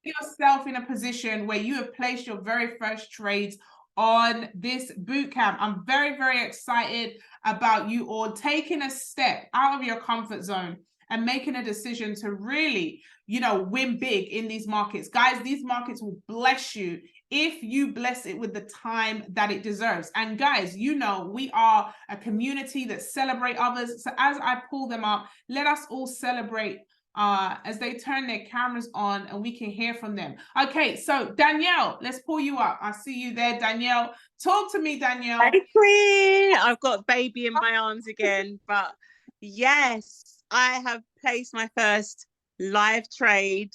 yourself in a position where you have placed your very first trades on this boot camp. I'm very, very excited about you all taking a step out of your comfort zone and making a decision to really, win big in these markets. Guys, these markets will bless you if you bless it with the time that it deserves. And guys, we are a community that celebrate others. So as I pull them up, let us all celebrate as they turn their cameras on and we can hear from them. Okay, so Danielle, let's pull you up. I see you there, Danielle. Talk to me, Danielle. Hey, Queen. I've got baby in my arms again, but yes, I have placed my first live trade.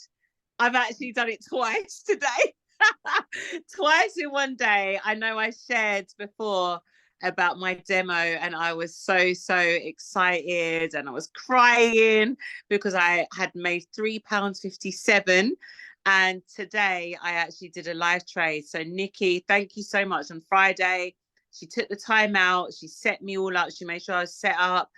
I've actually done it twice today. Twice in one day. I know I shared before about my demo and I was so excited and I was crying because I had made £3.57, and today I actually did a live trade. So Nikki, thank you so much. On Friday she took the time out, she set me all up, she made sure I was set up,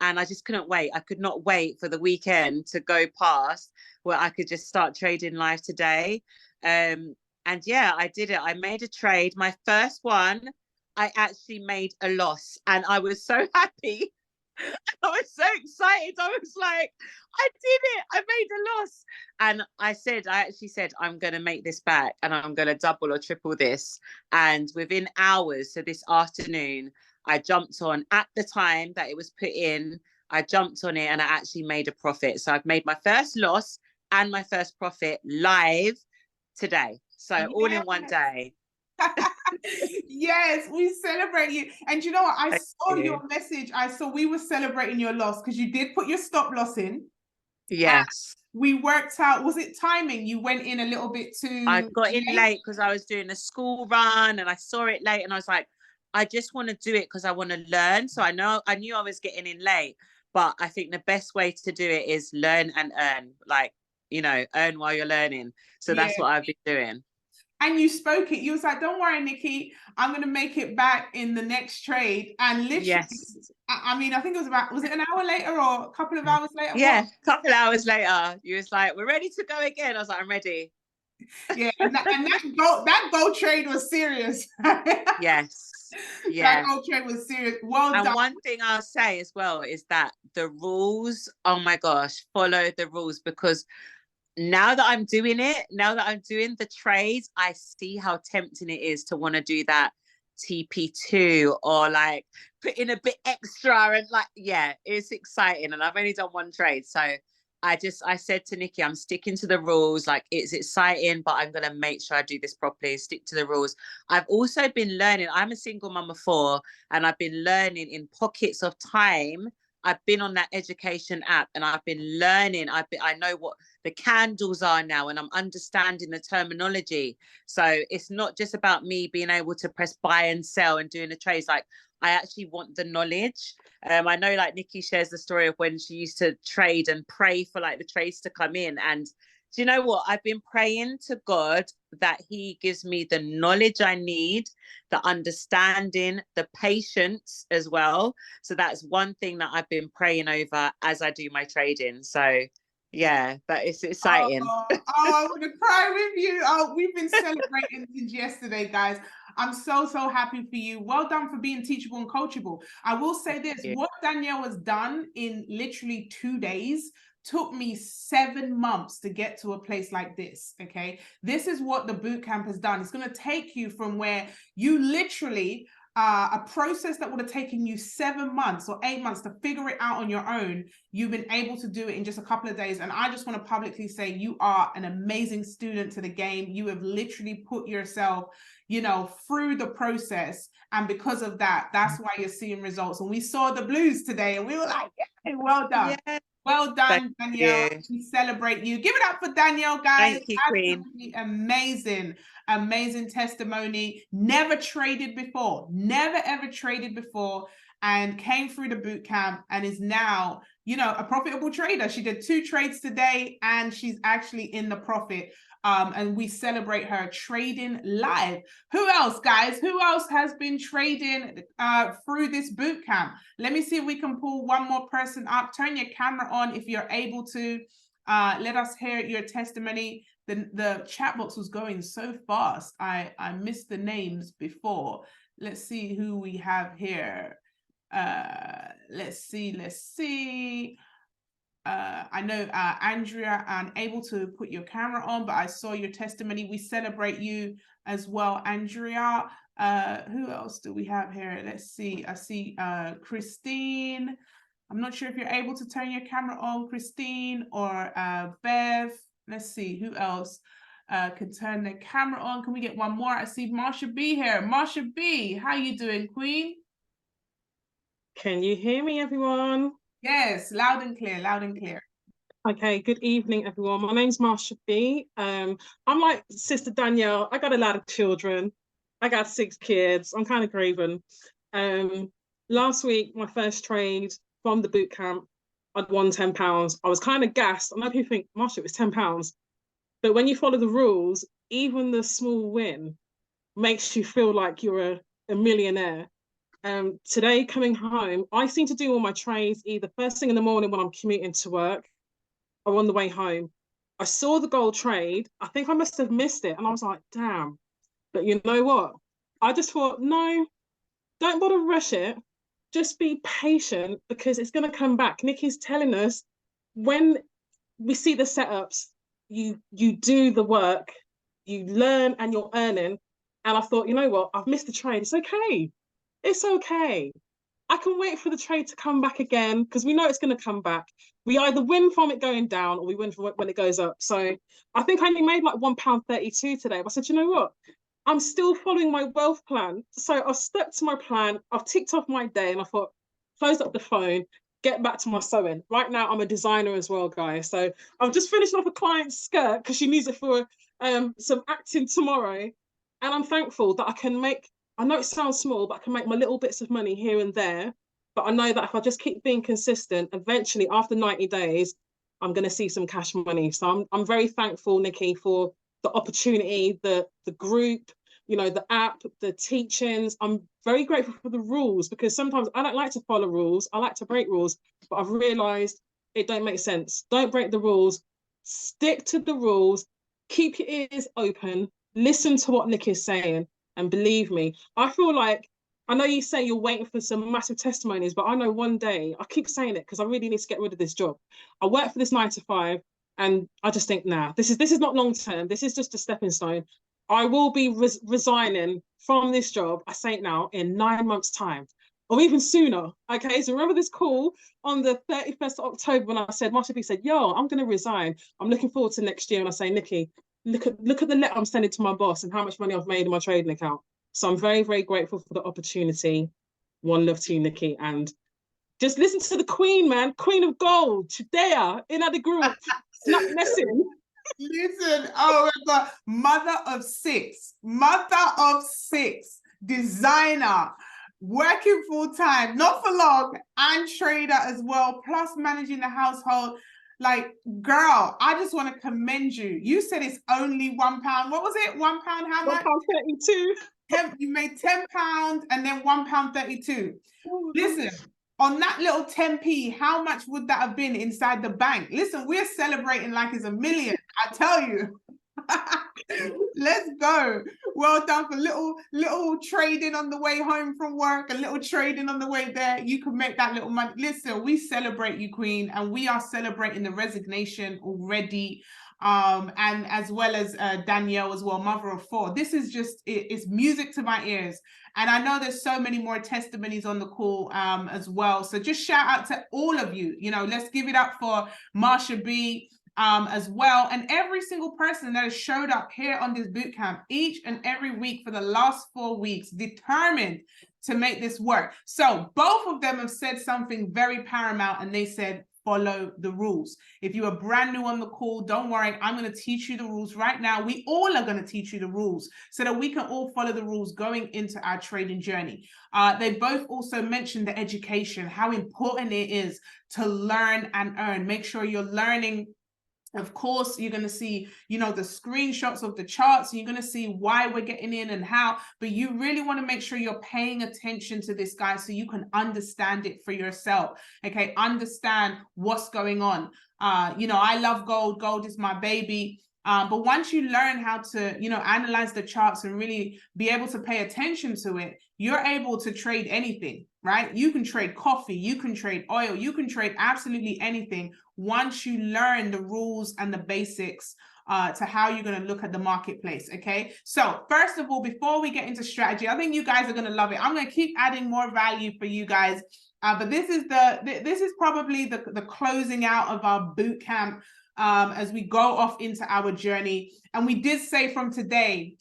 and I just couldn't wait. I could not wait for the weekend to go past where I could just start trading live today. And yeah, I did it. I made a trade. My first one, I actually made a loss and I was so happy. I was so excited. I was like, I did it. I made a loss. And I actually said, I'm going to make this back and I'm going to double or triple this. And within hours, so this afternoon, I jumped on at the time that it was put in. I jumped on it and I actually made a profit. So I've made my first loss and my first profit live today. So all in one day. Yes, we celebrate you. And you know what? I saw your message. I saw we were celebrating your loss because you did put your stop loss in. Yes. We worked out, was it timing? You went in a little bit too I got in late because I was doing a school run and I saw it late and I was like, I just want to do it because I want to learn. So I knew I was getting in late, but I think the best way to do it is learn and earn. Like, earn while you're learning. So that's what I've been doing. And you spoke it. You was like, don't worry, Nikki, I'm going to make it back in the next trade. And literally, yes. I mean, I think was it an hour later or a couple of hours later? Yeah, a couple of hours later, you was like, we're ready to go again. I was like, I'm ready. Yeah, and that gold trade was serious. Yes. Yeah. That gold trade was serious. Well done. And one thing I'll say as well is that the rules, oh my gosh, follow the rules, because now that I'm doing it, now that I'm doing the trades, I see how tempting it is to want to do that TP2 or like put in a bit extra and like, yeah, it's exciting. And I've only done one trade. So I said to Nikki, I'm sticking to the rules. Like, it's exciting, but I'm going to make sure I do this properly, stick to the rules. I've also been learning. I'm a single mum of 4 and I've been learning in pockets of time. I've been on that education app and I've been learning. I know what the candles are now and I'm understanding the terminology. So it's not just about me being able to press buy and sell and doing the trades. Like, I actually want the knowledge. I know like Nikki shares the story of when she used to trade and pray for like the trades to come in. And do you know what? I've been praying to God that he gives me the knowledge I need, the understanding, the patience as well. So that's one thing that I've been praying over as I do my trading. So yeah, but it's exciting. I'm going to cry with you. Oh, we've been celebrating since yesterday, guys. I'm so happy for you. Well done for being teachable and coachable. I will say this, what Danielle has done in literally 2 days took me 7 months to get to a place like this. Okay, this is what the bootcamp has done. It's going to take you from where you literally a process that would have taken you 7 months or 8 months to figure it out on your own. You've been able to do it in just a couple of days. And I just want to publicly say you are an amazing student to the game. You have literally put yourself, through the process. And because of that, that's why you're seeing results. And we saw the blues today and we were like, yeah, well done. Yeah. Well done, Danielle. We celebrate you. Give it up for Danielle, guys. Thank you, Queen. Amazing testimony. Never traded before. Never, ever traded before. And came through the boot camp and is now, a profitable trader. She did 2 trades today and she's actually in the profit. And we celebrate her trading live. Who else, guys? Who else has been trading through this boot camp? Let me see if we can pull one more person up. Turn your camera on if you're able to. Let us hear your testimony. The chat box was going so fast. I missed the names before. Let's see who we have here. Let's see. I know Andrea, unable to put your camera on, but I saw your testimony. We celebrate you as well, Andrea. Who else do we have here? Let's see. I see Christine. I'm not sure if you're able to turn your camera on, Christine, or Bev. Let's see who else can turn their camera on. Can we get one more? I see Marsha B here. Marsha B, how you doing, Queen? Can you hear me, everyone? Yes, loud and clear, loud and clear. Okay, good evening, everyone. My name's Marsha B. I'm like Sister Danielle. I got a lot of children. I got 6 kids. I'm kind of grieving. Last week, my first trade from the boot camp, I'd won £10. I was kind of gassed. I know people think, Marsha, it was £10. But when you follow the rules, even the small win makes you feel like you're a millionaire. Today, coming home, I seem to do all my trades either first thing in the morning when I'm commuting to work or on the way home. I saw the gold trade. I think I must have missed it. And I was like, damn. But you know what? I just thought, no, don't bother rush it. Just be patient because it's going to come back. Nikki's telling us when we see the setups, you do the work, you learn and you're earning. And I thought, you know what? I've missed the trade. It's okay. It's okay. I can wait for the trade to come back again because we know it's going to come back. We either win from it going down or we win from it when it goes up. So I think I only made like £1.32 today. But I said, you know what? I'm still following my wealth plan. So I've stuck to my plan. I've ticked off my day and I thought, close up the phone, get back to my sewing. Right now, I'm a designer as well, guys. So I'm just finishing off a client's skirt because she needs it for some acting tomorrow. And I'm thankful that I can make, I know it sounds small, but I can make my little bits of money here and there. But I know that if I just keep being consistent, eventually after 90 days, I'm going to see some cash money. So I'm very thankful, Nikki, for the opportunity, the group, you know, the app, the teachings. I'm very grateful for the rules because sometimes I don't like to follow rules. I like to break rules, but I've realized it don't make sense. Don't break the rules. Stick to the rules. Keep your ears open. Listen to what Nick is saying. And believe me, I feel like, I know you say you're waiting for some massive testimonies, but I know one day, I keep saying it because I really need to get rid of this job. I work for this 9 to 5 and I just think, nah, this is not long term. This is just a stepping stone. I will be resigning from this job, I say it now, in 9 months' time or even sooner. Okay, so remember this call on the 31st of October when I said, Marsha B said, yo, I'm going to resign. I'm looking forward to next year. And I say, Nikki, look at the letter I'm sending to my boss and how much money I've made in my trading account. So I'm very, very grateful for the opportunity. One love to you, Nikki. And just listen to the Queen, man. Queen of Gold, Chidea, in the group. Not messing. Listen, oh my God, mother of 6, designer, working full time, not for long, and trader as well, plus managing the household. Like, girl, I just want to commend you. You said it's only £1. What was it? £1? How much? £1.32. You made £10 and then £1.32. Listen, on that little 10p, how much would that have been inside the bank? Listen, we're celebrating like it's a million, I tell you. Let's go. Well done for little trading on the way home from work, a little trading on the way there. You can make that little money. Listen, we celebrate you, Queen, and we are celebrating the resignation already. And as well as Danielle as well, mother of 4. This is just, it's music to my ears. And I know there's so many more testimonies on the call as well. So just shout out to all of you. You know, let's give it up for Marsha B as well. And every single person that has showed up here on this bootcamp each and every week for the last 4 weeks, determined to make this work. So both of them have said something very paramount, and they said, follow the rules. If you are brand new on the call, don't worry, I'm going to teach you the rules right now. We all are going to teach you the rules so that we can all follow the rules going into our trading journey. They both also mentioned the education, how important it is to learn and earn. Make sure you're learning. Of course, you're going to see, you know, the screenshots of the charts. You're going to see why we're getting in and how, but you really want to make sure you're paying attention to this, guy, so you can understand it for yourself. Okay, understand what's going on. You know, I love gold. Gold is my baby. But once you learn how to, you know, analyze the charts and really be able to pay attention to it, you're able to trade anything, right? You can trade coffee, you can trade oil, you can trade absolutely anything once you learn the rules and the basics to how you're going to look at the marketplace. Okay, so first of all, before we get into strategy, I think you guys are going to love it. I'm going to keep adding more value for you guys, but this is probably the closing out of our boot camp as we go off into our journey. And we did say from today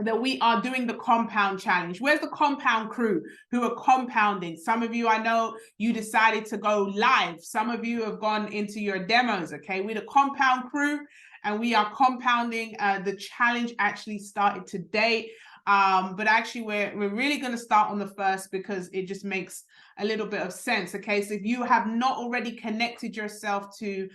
that we are doing the compound challenge. Where's the compound crew who are compounding? Some of you, I know you decided to go live. Some of you have gone into your demos. Okay, we're the compound crew and we are compounding. The challenge actually started today, but actually we're really going to start on the 1st because it just makes a little bit of sense. Okay, so if you have not already connected yourself to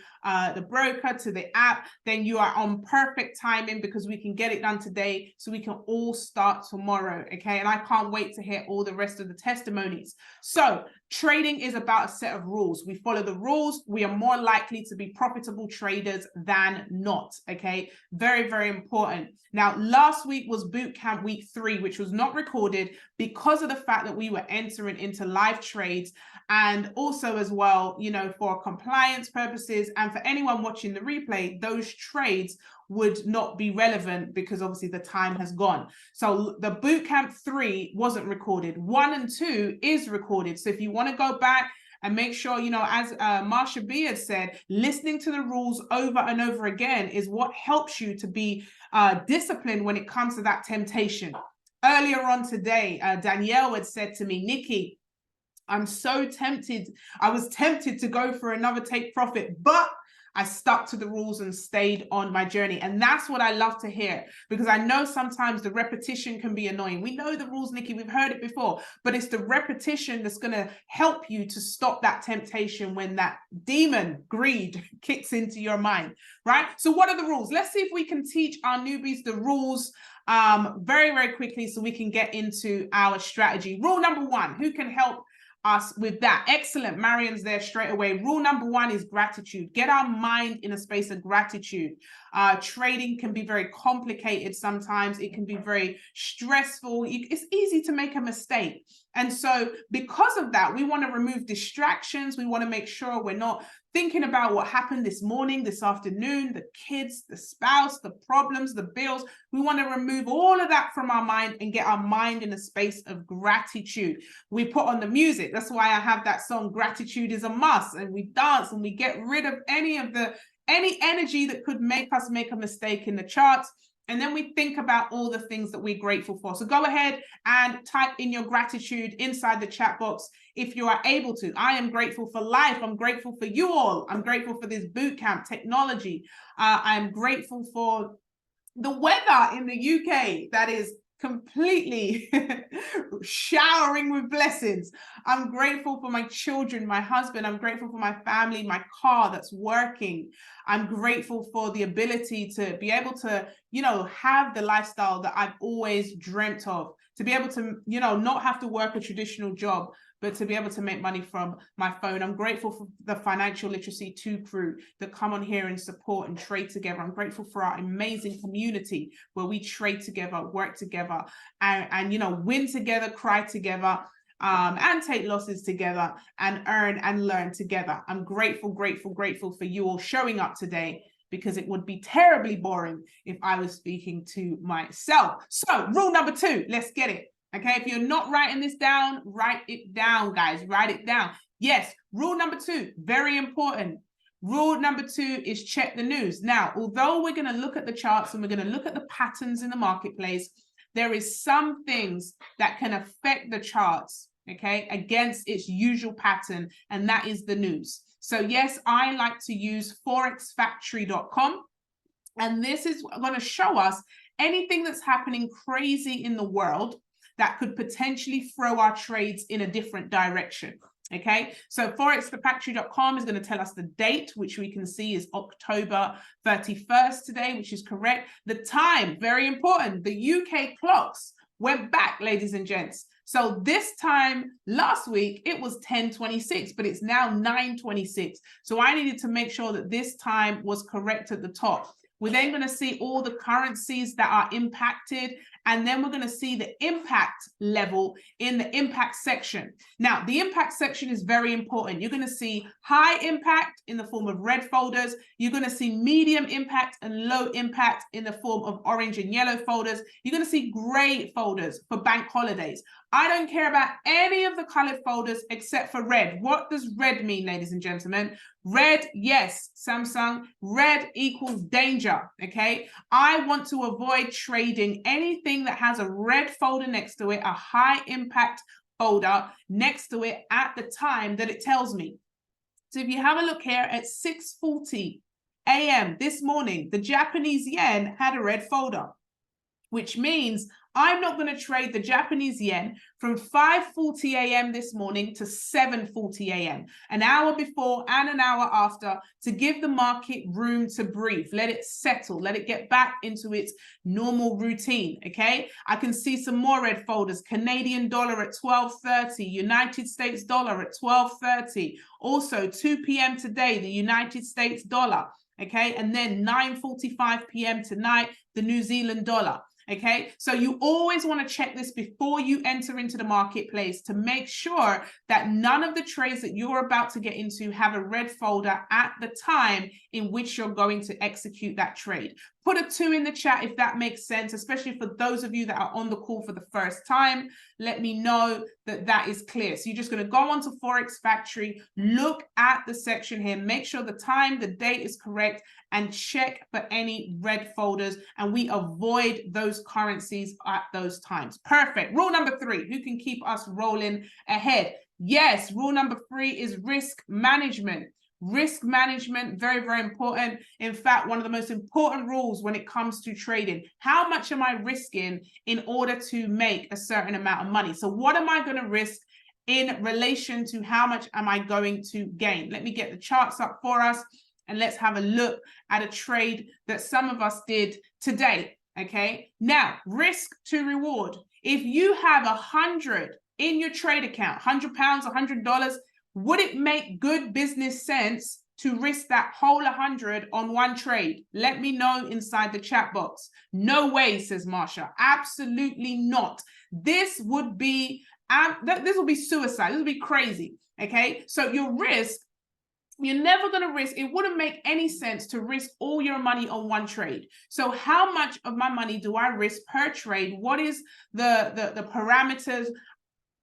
the broker, to the app, then you are on perfect timing because we can get it done today so we can all start tomorrow. Okay, and I can't wait to hear all the rest of the testimonies. So trading is about a set of rules. We follow the rules, we are more likely to be profitable traders than not. Okay, very, very important. Now, last week was Bootcamp week 3, which was not recorded because of the fact that we were entering into live trades, and also as well, you know, for compliance purposes and for anyone watching the replay, those trades would not be relevant because obviously the time has gone. So the Bootcamp 3 wasn't recorded. 1 and 2 is recorded. So if you want to go back and make sure, you know, as Marsha B had said, listening to the rules over and over again is what helps you to be disciplined when it comes to that temptation. Earlier on today, Danielle had said to me, Nikki, I'm so tempted. I was tempted to go for another take profit, but I stuck to the rules and stayed on my journey. And that's what I love to hear, because I know sometimes the repetition can be annoying. We know the rules, Nikki, we've heard it before, but it's the repetition that's going to help you to stop that temptation when that demon, greed, kicks into your mind, right? So what are the rules? Let's see if we can teach our newbies the rules very, very quickly so we can get into our strategy. Rule number 1, who can help us with that? Excellent. Marion's there straight away. Rule number 1 is gratitude. Get our mind in a space of gratitude. Trading can be very complicated sometimes. It can be very stressful. It's easy to make a mistake. And so because of that, we want to remove distractions. We want to make sure we're not thinking about what happened this morning, this afternoon, the kids, the spouse, the problems, the bills. We want to remove all of that from our mind and get our mind in a space of gratitude. We put on the music. That's why I have that song, Gratitude is a Must. And we dance and we get rid of any energy that could make us make a mistake in the charts. And then we think about all the things that we're grateful for. So go ahead and type in your gratitude inside the chat box if you are able to. I am grateful for life. I'm grateful for you all. I'm grateful for this bootcamp technology. I'm grateful for the weather in the UK that is completely showering with blessings. I'm grateful for my children, my husband. I'm grateful for my family, my car that's working. I'm grateful for the ability to be able to, you know, have the lifestyle that I've always dreamt of, to be able to, you know, not have to work a traditional job, but to be able to make money from my phone. I'm grateful for the Financial Literacy 2 crew that come on here and support and trade together. I'm grateful for our amazing community where we trade together, work together, and you know, win together, cry together, and take losses together, and earn and learn together. I'm grateful, grateful, grateful for you all showing up today, because it would be terribly boring if I was speaking to myself. So rule number 2, let's get it. Okay, if you're not writing this down, write it down, guys. Write it down. Yes, rule number 2, very important. Rule number 2 is check the news. Now, although we're going to look at the charts and we're going to look at the patterns in the marketplace, there is some things that can affect the charts, okay, against its usual pattern, and that is the news. So yes, I like to use forexfactory.com, and this is going to show us anything that's happening crazy in the world that could potentially throw our trades in a different direction. Okay, so forexfactory.com is going to tell us the date, which we can see is October 31st today, which is correct. The time, very important. The UK clocks went back, ladies and gents. So this time last week, it was 10:26, but it's now 9:26. So I needed to make sure that this time was correct at the top. We're then going to see all the currencies that are impacted, and then we're going to see the impact level in the impact section. Now, the impact section is very important. You're going to see high impact in the form of red folders. You're going to see medium impact and low impact in the form of orange and yellow folders. You're going to see gray folders for bank holidays. I don't care about any of the colored folders except for red. What does red mean, ladies and gentlemen? Red, yes, Samsung, red equals danger, okay? I want to avoid trading anything that has a red folder next to it, a high impact folder next to it at the time that it tells me. So if you have a look here at 6:40 a.m. this morning, the Japanese yen had a red folder, which means I'm not going to trade the Japanese yen from 5:40 a.m. this morning to 7:40 a.m., an hour before and an hour after, to give the market room to breathe, let it settle, let it get back into its normal routine, okay? I can see some more red folders, Canadian dollar at 12:30, United States dollar at 12:30, also 2 p.m. today, the United States dollar, okay? And then 9:45 p.m. tonight, the New Zealand dollar. Okay, so you always want to check this before you enter into the marketplace to make sure that none of the trades that you're about to get into have a red folder at the time in which you're going to execute that trade. Put a 2 in the chat if that makes sense, especially for those of you that are on the call for the first time. Let me know that that is clear. So you're just going to go onto Forex Factory, look at the section here, make sure the time, the date is correct, and check for any red folders, and we avoid those currencies at those times. Perfect. Rule number 3, who can keep us rolling ahead? Yes, rule number 3 is risk management. Risk management, very, very important. In fact, one of the most important rules when it comes to trading. How much am I risking in order to make a certain amount of money? So what am I going to risk in relation to how much am I going to gain? Let me get the charts up for us, and let's have a look at a trade that some of us did today, okay? Now, risk to reward. If you have 100 in your trade account, £100, $100, would it make good business sense to risk that whole 100 on one trade? Let me know inside the chat box. No way, says Marsha. Absolutely not. This would be suicide. This would be crazy, okay? So your risk, you're never going to risk, it wouldn't make any sense to risk all your money on one trade. So how much of my money do I risk per trade? What is the parameters?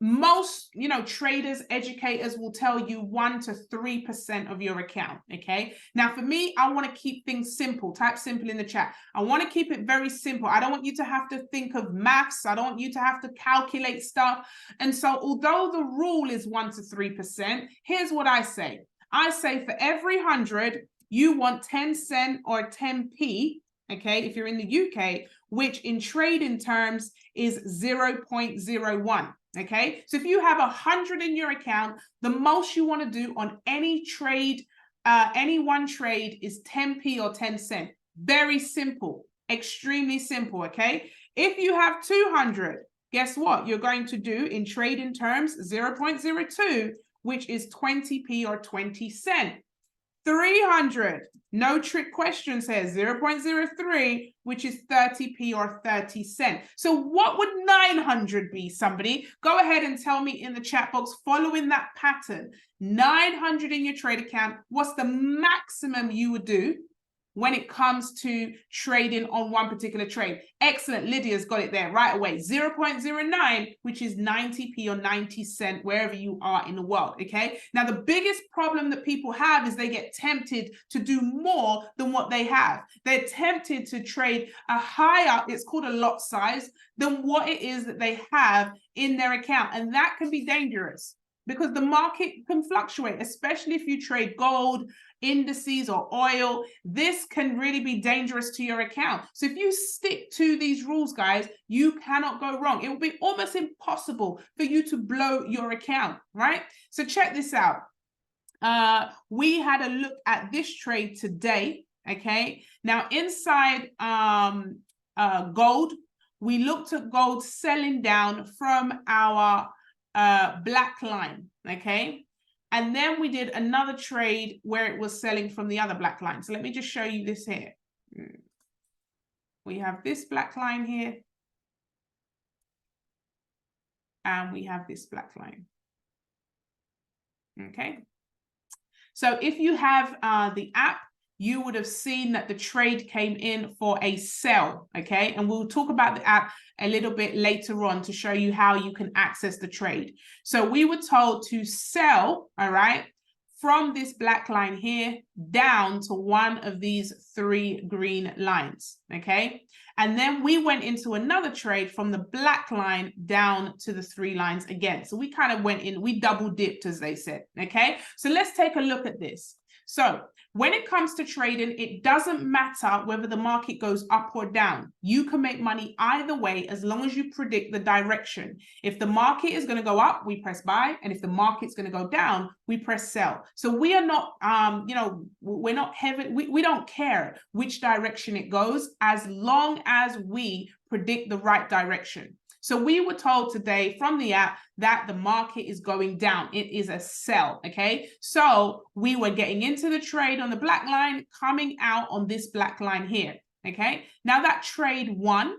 Most, traders, educators will tell you 1 to 3% of your account, okay? Now, for me, I want to keep things simple. Type simple in the chat. I want to keep it very simple. I don't want you to have to think of maths. I don't want you to have to calculate stuff. And so although the rule is 1 to 3%, here's what I say. I say for every 100, you want 10 cent or 10p, okay, if you're in the UK, which in trading terms is 0.01. Okay, so if you have 100 in your account, the most you want to do on any trade, any one trade is 10p or 10 cent. Very simple, extremely simple. Okay, if you have 200, guess what? You're going to do in trading terms 0.02, which is 20p or 20 cent. 300, no trick question, says 0.03, which is 30p or 30 cent. So what would 900 be, somebody? Go ahead and tell me in the chat box, following that pattern. 900 in your trade account, what's the maximum you would do when it comes to trading on one particular trade? Excellent, Lydia's got it there right away. 0.09, which is 90p or 90 cent, wherever you are in the world, okay? Now, the biggest problem that people have is they get tempted to do more than what they have. They're tempted to trade a higher, it's called a lot size, than what it is that they have in their account. And that can be dangerous because the market can fluctuate, especially if you trade gold, indices, or oil. This can really be dangerous to your account. So if you stick to these rules, guys, you cannot go wrong. It will be almost impossible for you to blow your account, right? So check this out. We had a look at this trade today, okay? Now inside gold, we looked at gold selling down from our black line, okay? And then we did another trade where it was selling from the other black line. So let me just show you this here. We have this black line here. And we have this black line. Okay. So if you have the app, you would have seen that the trade came in for a sell, okay? And we'll talk about the app a little bit later on to show you how you can access the trade. So we were told to sell, all right, from this black line here down to one of these 3 green lines, okay? And then we went into another trade from the black line down to the 3 lines again. So we kind of went in, we double dipped, as they said, okay? So let's take a look at this. So when it comes to trading, it doesn't matter whether the market goes up or down. You can make money either way as long as you predict the direction. If the market is going to go up, we press buy. And if the market's going to go down, we press sell. So we are not, we're not heavy. We don't care which direction it goes as long as we predict the right direction. So we were told today from the app that the market is going down. It is a sell, okay? So we were getting into the trade on the black line, coming out on this black line here, okay? Now that trade won,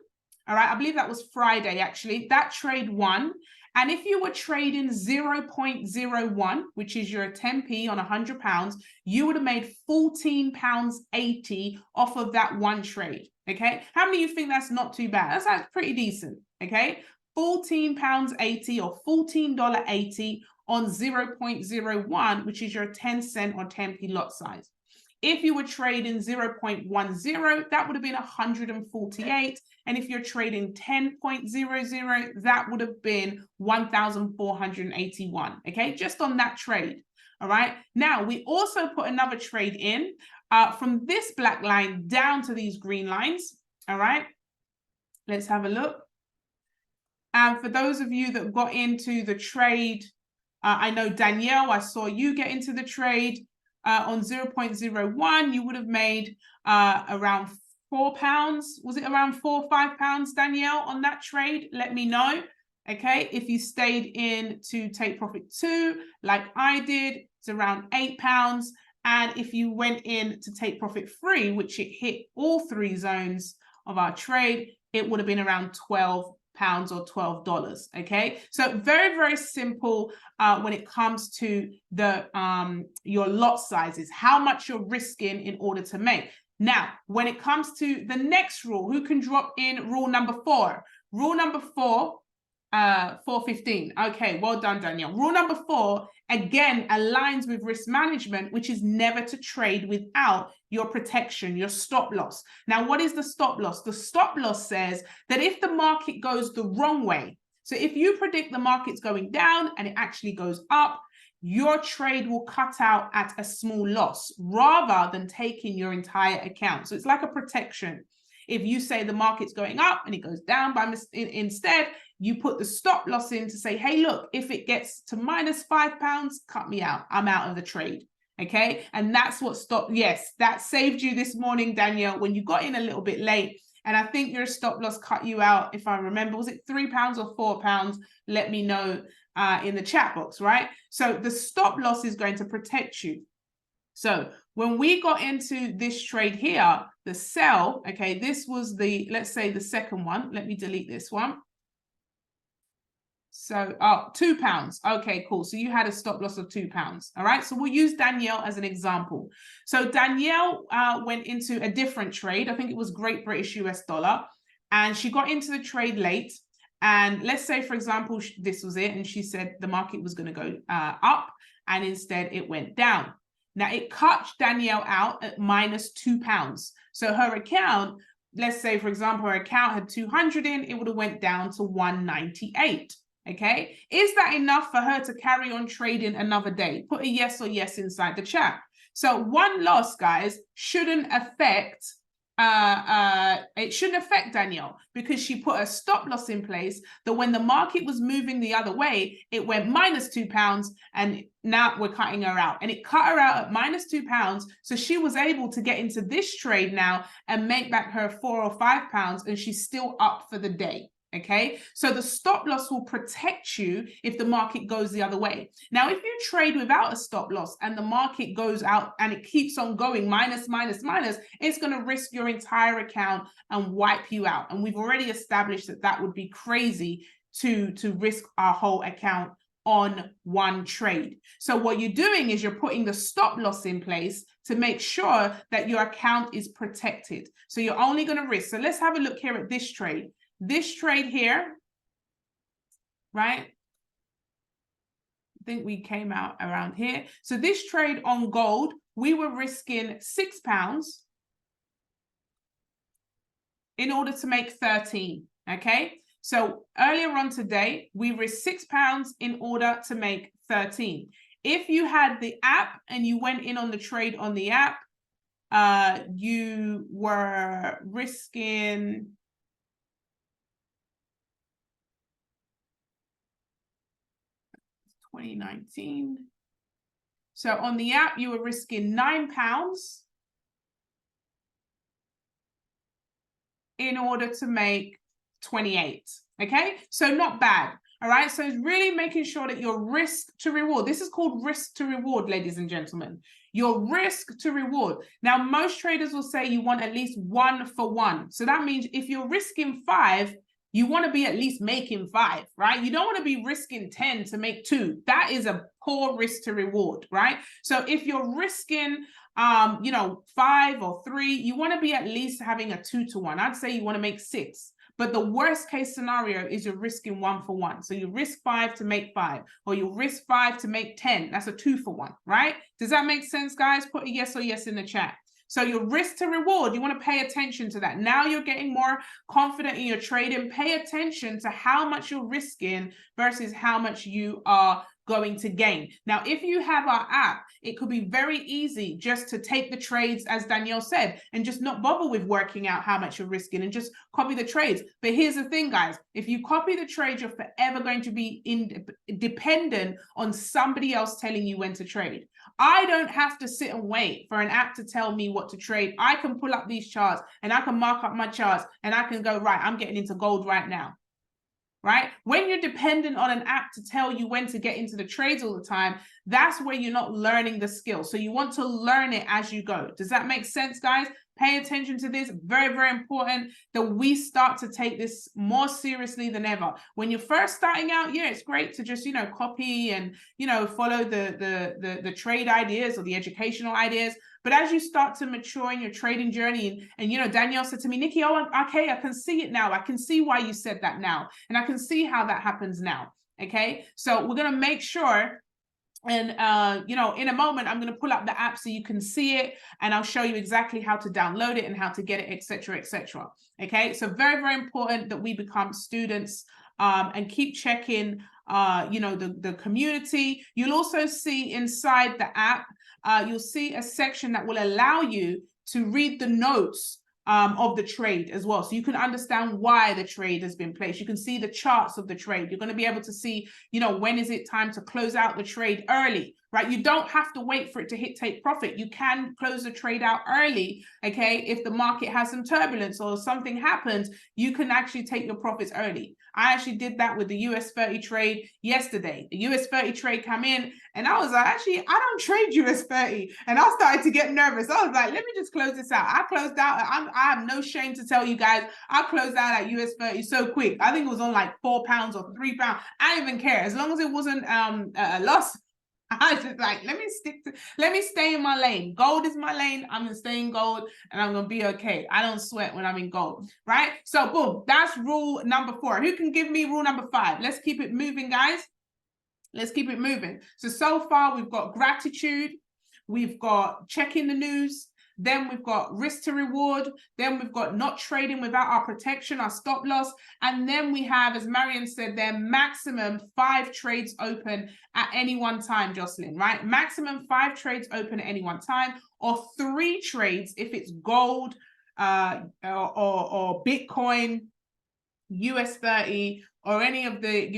all right? I believe that was Friday, actually. That trade won. And if you were trading 0.01, which is your 10p on 100 pounds, you would have made £14.80 off of that one trade, okay? How many of you think that's not too bad? That's pretty decent. Okay, £14.80 or $14.80 on 0.01, which is your 10 cent or 10p lot size. If you were trading 0.10, that would have been 148. And if you're trading 10.00, that would have been 1,481. Okay, just on that trade. All right. Now, we also put another trade in from this black line down to these green lines. All right. Let's have a look. And for those of you that got into the trade, I know Danielle, I saw you get into the trade on 0.01. You would have made around £4. Was it around £4 or £5, Danielle, on that trade? Let me know. Okay, if you stayed in to take profit 2, like I did, it's around £8. And if you went in to take profit 3, which it hit all 3 zones of our trade, it would have been around £12 or $12. Okay, so very, very simple when it comes to the your lot sizes, how much you're risking in order to make. Now, when it comes to the next rule, who can drop in rule number 4? Rule number 4, 415. Okay, well done, Danielle. Rule number 4 again aligns with risk management, which is never to trade without your protection, your stop loss. Now, what is the stop loss? The stop loss says that if the market goes the wrong way, so if you predict the market's going down and it actually goes up, your trade will cut out at a small loss rather than taking your entire account. So it's like a protection. If you say the market's going up and it goes down by instead, you put the stop loss in to say, hey, look, if it gets to minus £5, cut me out. I'm out of the trade. Okay. And that's what stopped. Yes, that saved you this morning, Danielle, when you got in a little bit late. And I think your stop loss cut you out, if I remember, was it £3 or £4? Let me know in the chat box, right? So the stop loss is going to protect you. So when we got into this trade here, the sell, okay, this was the, let's say the second one. Let me delete this one. So, £2. Okay, cool. So you had a stop loss of £2. All right. So we'll use Danielle as an example. So Danielle went into a different trade. I think it was Great British US dollar. And she got into the trade late. And let's say, for example, this was it. And she said the market was going to go up. And instead it went down. Now it cut Danielle out at minus £2. So her account, let's say, for example, her account had 200 in, it would have went down to 198. Okay, is that enough for her to carry on trading another day? Put a yes or yes inside the chat. So one loss, guys, shouldn't affect it shouldn't affect Danielle because she put a stop loss in place that when the market was moving the other way, it went minus £2, and now we're cutting her out. And it cut her out at minus £2. So she was able to get into this trade now and make back her £4 or £5, and she's still up for the day. Okay, so the stop loss will protect you if the market goes the other way. Now, if you trade without a stop loss and the market goes out and it keeps on going minus, minus, minus, it's going to risk your entire account and wipe you out. And we've already established that that would be crazy to risk our whole account on one trade. So what you're doing is you're putting the stop loss in place to make sure that your account is protected. So you're only going to risk. So let's have a look here at this trade. This trade here, right? I think we came out around here. So this trade on gold, we were risking £6 in order to make 13, okay? So earlier on today, we risked £6 in order to make 13. If you had the app and you went in on the trade on the app, you were risking 2019. So on the app, you were risking £9 in order to make 28. Okay, so not bad. All right, so it's really making sure that your risk to reward, this is called risk to reward, ladies and gentlemen, your risk to reward. Now, most traders will say you want at least 1 for 1. So that means if you're risking 5, you want to be at least making 5, right? You don't want to be risking 10 to make 2. That is a poor risk to reward, right? So if you're risking, 5 or 3, you want to be at least having a 2 to 1. I'd say you want to make 6. But the worst case scenario is you're risking 1 for 1. So you risk 5 to make 5, or you risk 5 to make 10. That's a 2 for 1, right? Does that make sense, guys? Put a yes or yes in the chat. So your risk to reward, you want to pay attention to that. Now you're getting more confident in your trading. Pay attention to how much you're risking versus how much you are going to gain. Now, if you have our app, it could be very easy just to take the trades, as Danielle said, and just not bother with working out how much you're risking and just copy the trades. But here's the thing, guys, if you copy the trades, you're forever going to be dependent on somebody else telling you when to trade. I don't have to sit and wait for an app to tell me what to trade. I can pull up these charts and I can mark up my charts and I can go, right, I'm getting into gold right now. Right? When you're dependent on an app to tell you when to get into the trades all the time, that's where you're not learning the skill. So you want to learn it as you go. Does that make sense, guys? Pay attention to this. Very, very important that we start to take this more seriously than ever. When you're first starting out, yeah, it's great to just, copy and, follow the trade ideas or the educational ideas. But as you start to mature in your trading journey, and Danielle said to me, Nikki, oh, okay, I can see it now. I can see why you said that now. And I can see how that happens now. Okay, so we're going to make sure. And, in a moment, I'm going to pull up the app so you can see it, and I'll show you exactly how to download it and how to get it, etc., etc. Okay, so very, very important that we become students and keep checking, the community. You'll also see inside the app, you'll see a section that will allow you to read the notes of the trade as well. So you can understand why the trade has been placed. You can see the charts of the trade. You're going to be able to see, when is it time to close out the trade early, right? You don't have to wait for it to hit take profit. You can close the trade out early, okay? If the market has some turbulence or something happens, you can actually take your profits early. I actually did that with the US 30 trade yesterday. The US 30 trade come in and I was like, actually, I don't trade US 30. And I started to get nervous. I was like, let me just close this out. I closed out. I have no shame to tell you guys, I closed out at US 30 so quick. I think it was on like £4 or £3. I don't even care. As long as it wasn't a loss, I was just like, let me stay in my lane. Gold is my lane. I'm going to stay in gold and I'm going to be okay. I don't sweat when I'm in gold, right? So boom, that's rule number 4. Who can give me rule number 5? Let's keep it moving, guys. Let's keep it moving. So far we've got gratitude. We've got checking the news. Then we've got risk to reward. Then we've got not trading without our protection, our stop loss. And then we have, as Marion said, there maximum 5 trades open at any one time, Jocelyn, right? Maximum 5 trades open at any one time, or 3 trades if it's gold, or Bitcoin, US 30, or any of the,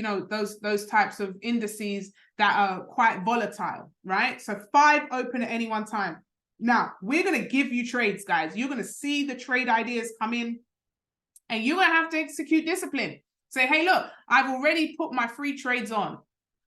those types of indices that are quite volatile, right? So 5 open at any one time. Now, we're going to give you trades, guys. You're going to see the trade ideas come in, and you're going to have to execute discipline. Say, hey, look, I've already put my free trades on.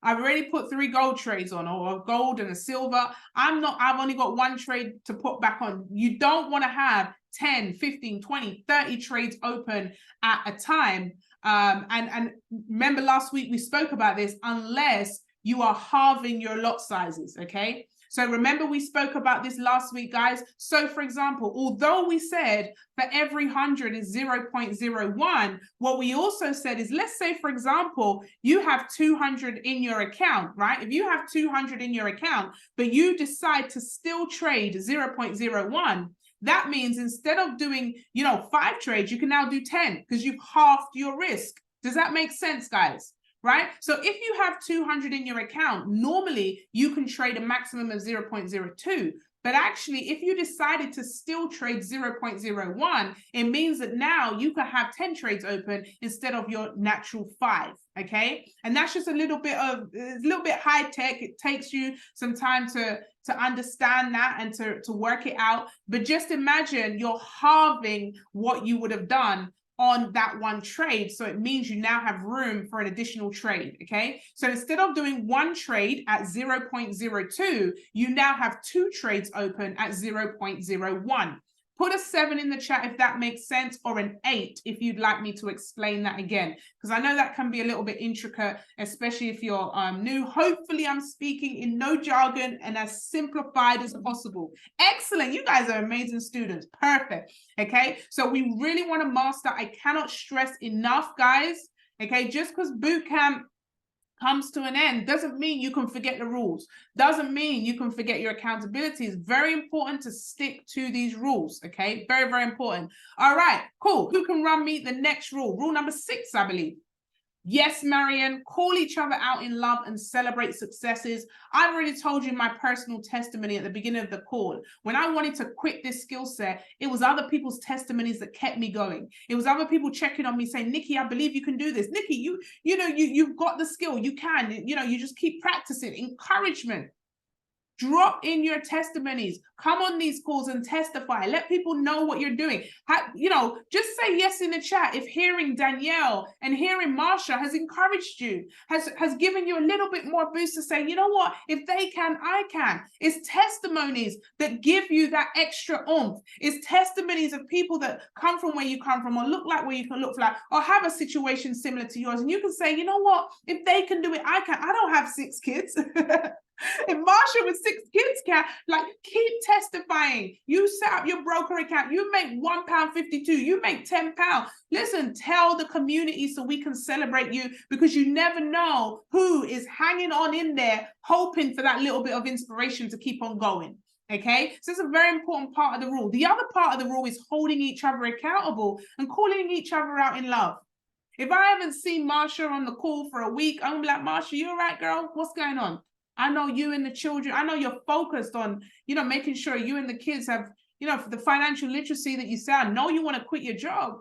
I've already put 3 gold trades on, or a gold and a silver. I've only got 1 trade to put back on. You don't want to have 10, 15, 20, 30 trades open at a time. And remember last week we spoke about this, unless you are halving your lot sizes, okay? So remember we spoke about this last week, guys. So for example, although we said for every 100 is 0.01, what we also said is, let's say, for example, you have 200 in your account, right? If you have 200 in your account, but you decide to still trade 0.01, that means instead of doing, 5 trades, you can now do 10 because you've halved your risk. Does that make sense, guys? Right? So if you have 200 in your account, normally you can trade a maximum of 0.02. But actually, if you decided to still trade 0.01, it means that now you can have 10 trades open instead of your natural 5. Okay. And that's just a little bit high tech. It takes you some time to understand that and to work it out. But just imagine you're halving what you would have done on that 1 trade. So it means you now have room for an additional trade, okay? So instead of doing 1 trade at 0.02, you now have 2 trades open at 0.01. Put a 7 in the chat if that makes sense, or an 8 if you'd like me to explain that again, because I know that can be a little bit intricate, especially if you're new. Hopefully I'm speaking in no jargon and as simplified as possible. Excellent. You guys are amazing students. Perfect. Okay. So we really want to master. I cannot stress enough, guys. Okay. Just because boot camp comes to an end doesn't mean you can forget the rules, doesn't mean you can forget your accountability. It's very important to stick to these rules. Okay, very, very important. All right, cool. Who can run me the next rule? Rule number 6, I believe. Yes, Marian, call each other out in love and celebrate successes. I've already told you my personal testimony at the beginning of the call. When I wanted to quit this skill set, it was other people's testimonies that kept me going. It was other people checking on me saying, Nikki, I believe you can do this. Nikki, you've got the skill. You can, you just keep practicing. Encouragement. Drop in your testimonies. Come on these calls and testify. Let people know what you're doing. Just say yes in the chat if hearing Danielle and hearing Marsha has encouraged you, has given you a little bit more boost to say, you know what, if they can, I can. It's testimonies that give you that extra oomph. It's testimonies of people that come from where you come from, or look like where you can look like, or have a situation similar to yours. And you can say, you know what, if they can do it, I can. I don't have 6 kids. If Marsha with 6 kids can, keep testifying. You set up your broker account. You make £1.52. You make £10. Listen, tell the community so we can celebrate you, because you never know who is hanging on in there, hoping for that little bit of inspiration to keep on going. Okay, so it's a very important part of the rule. The other part of the rule is holding each other accountable and calling each other out in love. If I haven't seen Marsha on the call for a week, I'm gonna be like, Marsha, you all right, girl? What's going on? I know you and the children, I know you're focused on, making sure you and the kids have, for the financial literacy that you say. I know you want to quit your job.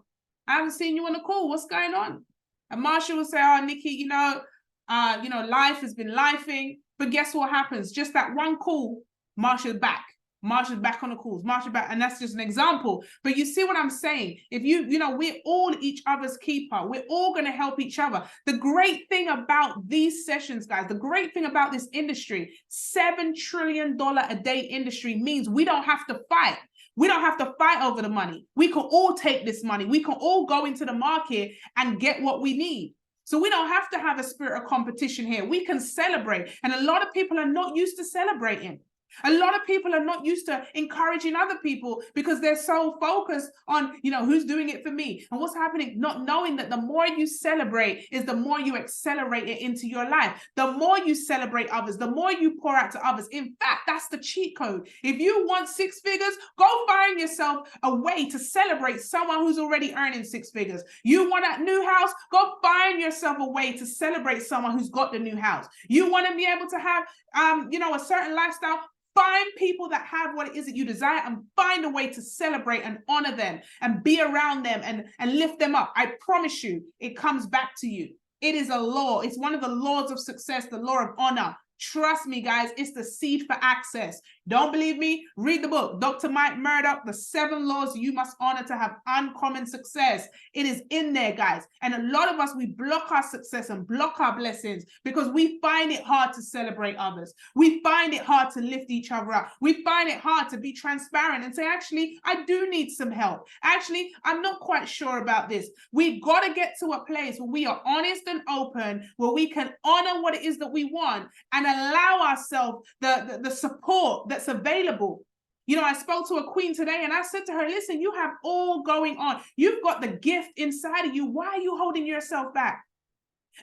I haven't seen you on the call. What's going on? And Marsha will say, oh, Nikki, life has been lifing. But guess what happens? Just that one call, Marsha's back. Marsha's back on the calls, Marsha back, and that's just an example. But you see what I'm saying? If we're all each other's keeper. We're all going to help each other. The great thing about these sessions, guys, the great thing about this industry, $7 trillion a day industry, means we don't have to fight. We don't have to fight over the money. We can all take this money. We can all go into the market and get what we need. So we don't have to have a spirit of competition here. We can celebrate. And a lot of people are not used to celebrating. A lot of people are not used to encouraging other people because they're so focused on, who's doing it for me and what's happening, not knowing that the more you celebrate is the more you accelerate it into your life. The more you celebrate others, the more you pour out to others. In fact, that's the cheat code. If you want 6 figures, go find yourself a way to celebrate someone who's already earning 6 figures. You want a new house? Go find yourself a way to celebrate someone who's got the new house. You want to be able to have, a certain lifestyle? Find people that have what it is that you desire and find a way to celebrate and honor them and be around them and lift them up. I promise you, it comes back to you. It is a law. It's one of the laws of success, the law of honor. Trust me, guys, it's the seed for access. Don't believe me? Read the book, Dr. Mike Murdoch, The 7 Laws You Must Honor to Have Uncommon Success. It is in there, guys. And a lot of us, we block our success and block our blessings because we find it hard to celebrate others. We find it hard to lift each other up. We find it hard to be transparent and say, actually, I do need some help. Actually, I'm not quite sure about this. We've got to get to a place where we are honest and open, where we can honor what it is that we want and allow ourselves the support that's available. You know, I spoke to a queen today and I said to her, listen, you have all going on. You've got the gift inside of you. Why are you holding yourself back?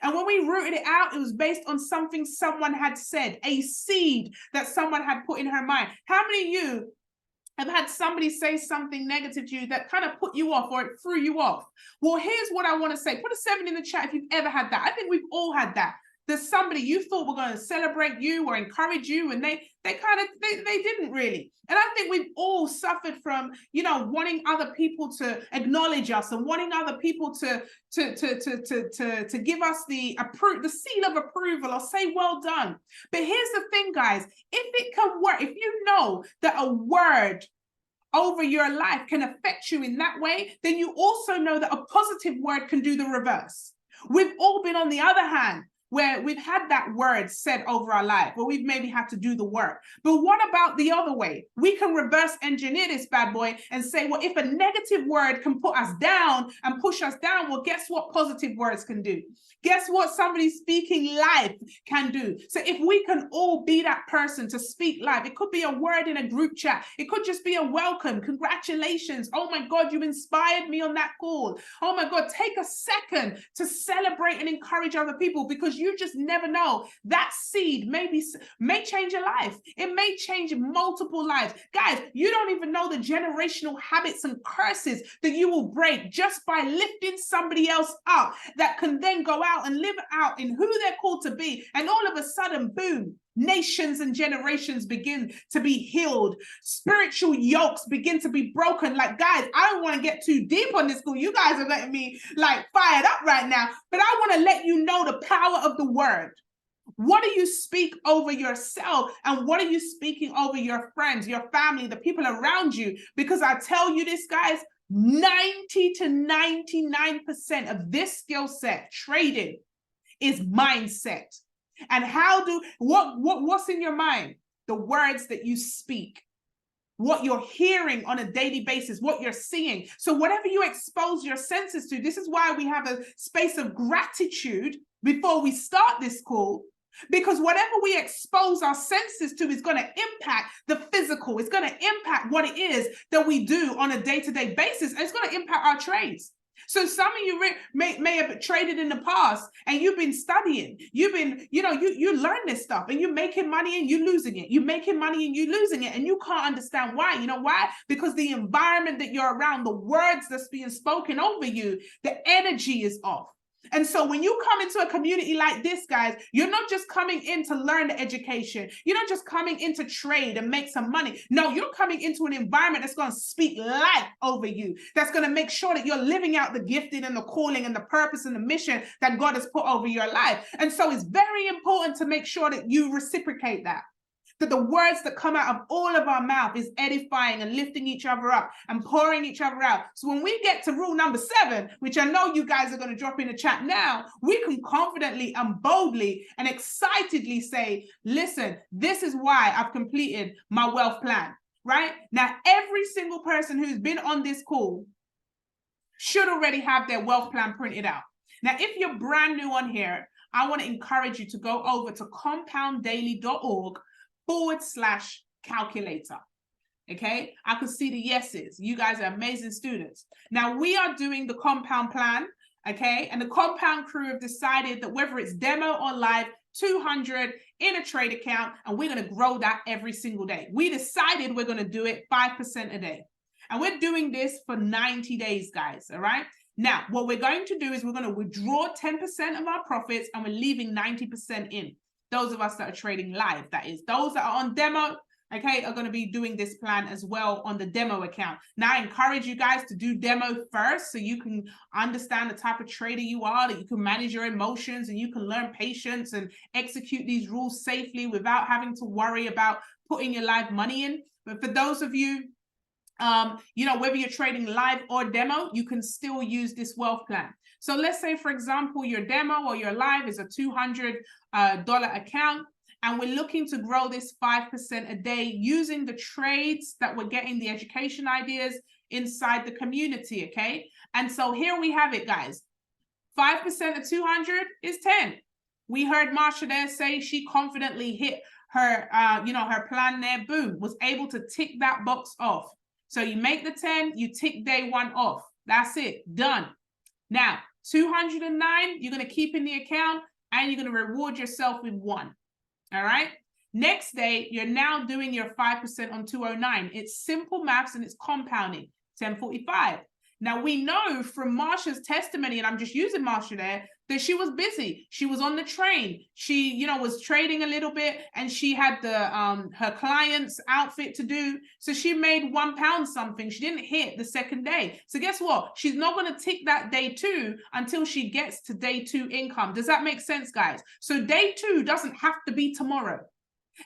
And when we rooted it out, it was based on something someone had said, a seed that someone had put in her mind. How many of you have had somebody say something negative to you that kind of put you off or it threw you off? Well, here's what I want to say. Put a 7 in the chat if you've ever had that. I think we've all had that. There's somebody you thought were going to celebrate you or encourage you, and they didn't really. And I think we've all suffered from, you know, wanting other people to acknowledge us and wanting other people to give us the seal of approval or say well done. But here's the thing, guys, if it can work, if you know that a word over your life can affect you in that way, then you also know that a positive word can do the reverse. We've all been on the other hand, where we've had that word said over our life, where we've maybe had to do the work. But what about the other way? We can reverse engineer this bad boy and say, well, if a negative word can put us down and push us down, well, guess what positive words can do? Guess what somebody speaking life can do? So if we can all be that person to speak life, it could be a word in a group chat. It could just be a welcome, congratulations. Oh my God, you inspired me on that call. Oh my God, take a second to celebrate and encourage other people, because you just never know. That seed may change a life. It may change multiple lives. Guys, you don't even know the generational habits and curses that you will break just by lifting somebody else up that can then go out and live out in who they're called to be. And all of a sudden, boom, nations and generations begin to be healed. Spiritual yokes begin to be broken. Like, guys, I don't want to get too deep on this call. You guys are letting me like fired up right now, but I want to let you know the power of the word. What do you speak over yourself, and what are you speaking over your friends, your family, the people around you? Because I tell you this, guys, 90 to 99% of this skill set, trading, is mindset. And what's in your mind? The words that you speak, what you're hearing on a daily basis, what you're seeing. So whatever you expose your senses to, this is why we have a space of gratitude before we start this call, because whatever we expose our senses to is going to impact the physical. It's going to impact what it is that we do on a day-to-day basis. And it's going to impact our trades. So some of you may have traded in the past and you've been studying. You've been, you learn this stuff and you're making money and you're losing it. You're making money and you're losing it. And you can't understand why. You know why? Because the environment that you're around, the words that's being spoken over you, the energy is off. And so when you come into a community like this, guys, you're not just coming in to learn the education. You're not just coming in to trade and make some money. No, you're coming into an environment that's going to speak life over you. That's going to make sure that you're living out the gifting and the calling and the purpose and the mission that God has put over your life. And so it's very important to make sure that you reciprocate that. That the words that come out of all of our mouth is edifying and lifting each other up and pouring each other out. So when we get to rule number 7, which I know you guys are going to drop in the chat now, we can confidently and boldly and excitedly say, listen, this is why I've completed my wealth plan, right? Now, every single person who's been on this call should already have their wealth plan printed out. Now, if you're brand new on here, I want to encourage you to go over to compounddaily.org/calculator. Okay, I can see the yeses. You guys are amazing students. Now we are doing the compound plan. Okay, and the compound crew have decided that whether it's demo or live, 200 in a trade account, and we're going to grow that every single day. We decided we're going to do it 5% a day, and we're doing this for 90 days, guys. All right. Now, what we're going to do is we're going to withdraw 10% of our profits, and we're leaving 90% in. Those of us that are trading live, that is. Those that are on demo, okay, are going to be doing this plan as well on the demo account. Now, I encourage you guys to do demo first so you can understand the type of trader you are, that you can manage your emotions and you can learn patience and execute these rules safely without having to worry about putting your live money in. But for those of you, you know, whether you're trading live or demo, you can still use this wealth plan. So let's say, for example, your demo or your live is a $200 account, and we're looking to grow this 5% a day using the trades that we're getting, the education ideas inside the community, okay? And so here we have it, guys. 5% of 200 is 10. We heard Marsha there say she confidently hit her, you know, her plan there, boom, was able to tick that box off. So you make the 10, you tick day one off. That's it, done. Now, 209, you're going to keep in the account and you're going to reward yourself with 1. All right. Next day, you're now doing your 5% on 209. It's simple maths and it's compounding. 1045. Now, we know from Marsha's testimony, and I'm just using Marsha there, that she was busy. She was on the train. She, you know, was trading a little bit, and she had the her client's outfit to do. So she made £1 something. She didn't hit the second day. So guess what? She's not going to tick that day 2 until she gets to day 2 income. Does that make sense, guys? So day 2 doesn't have to be tomorrow.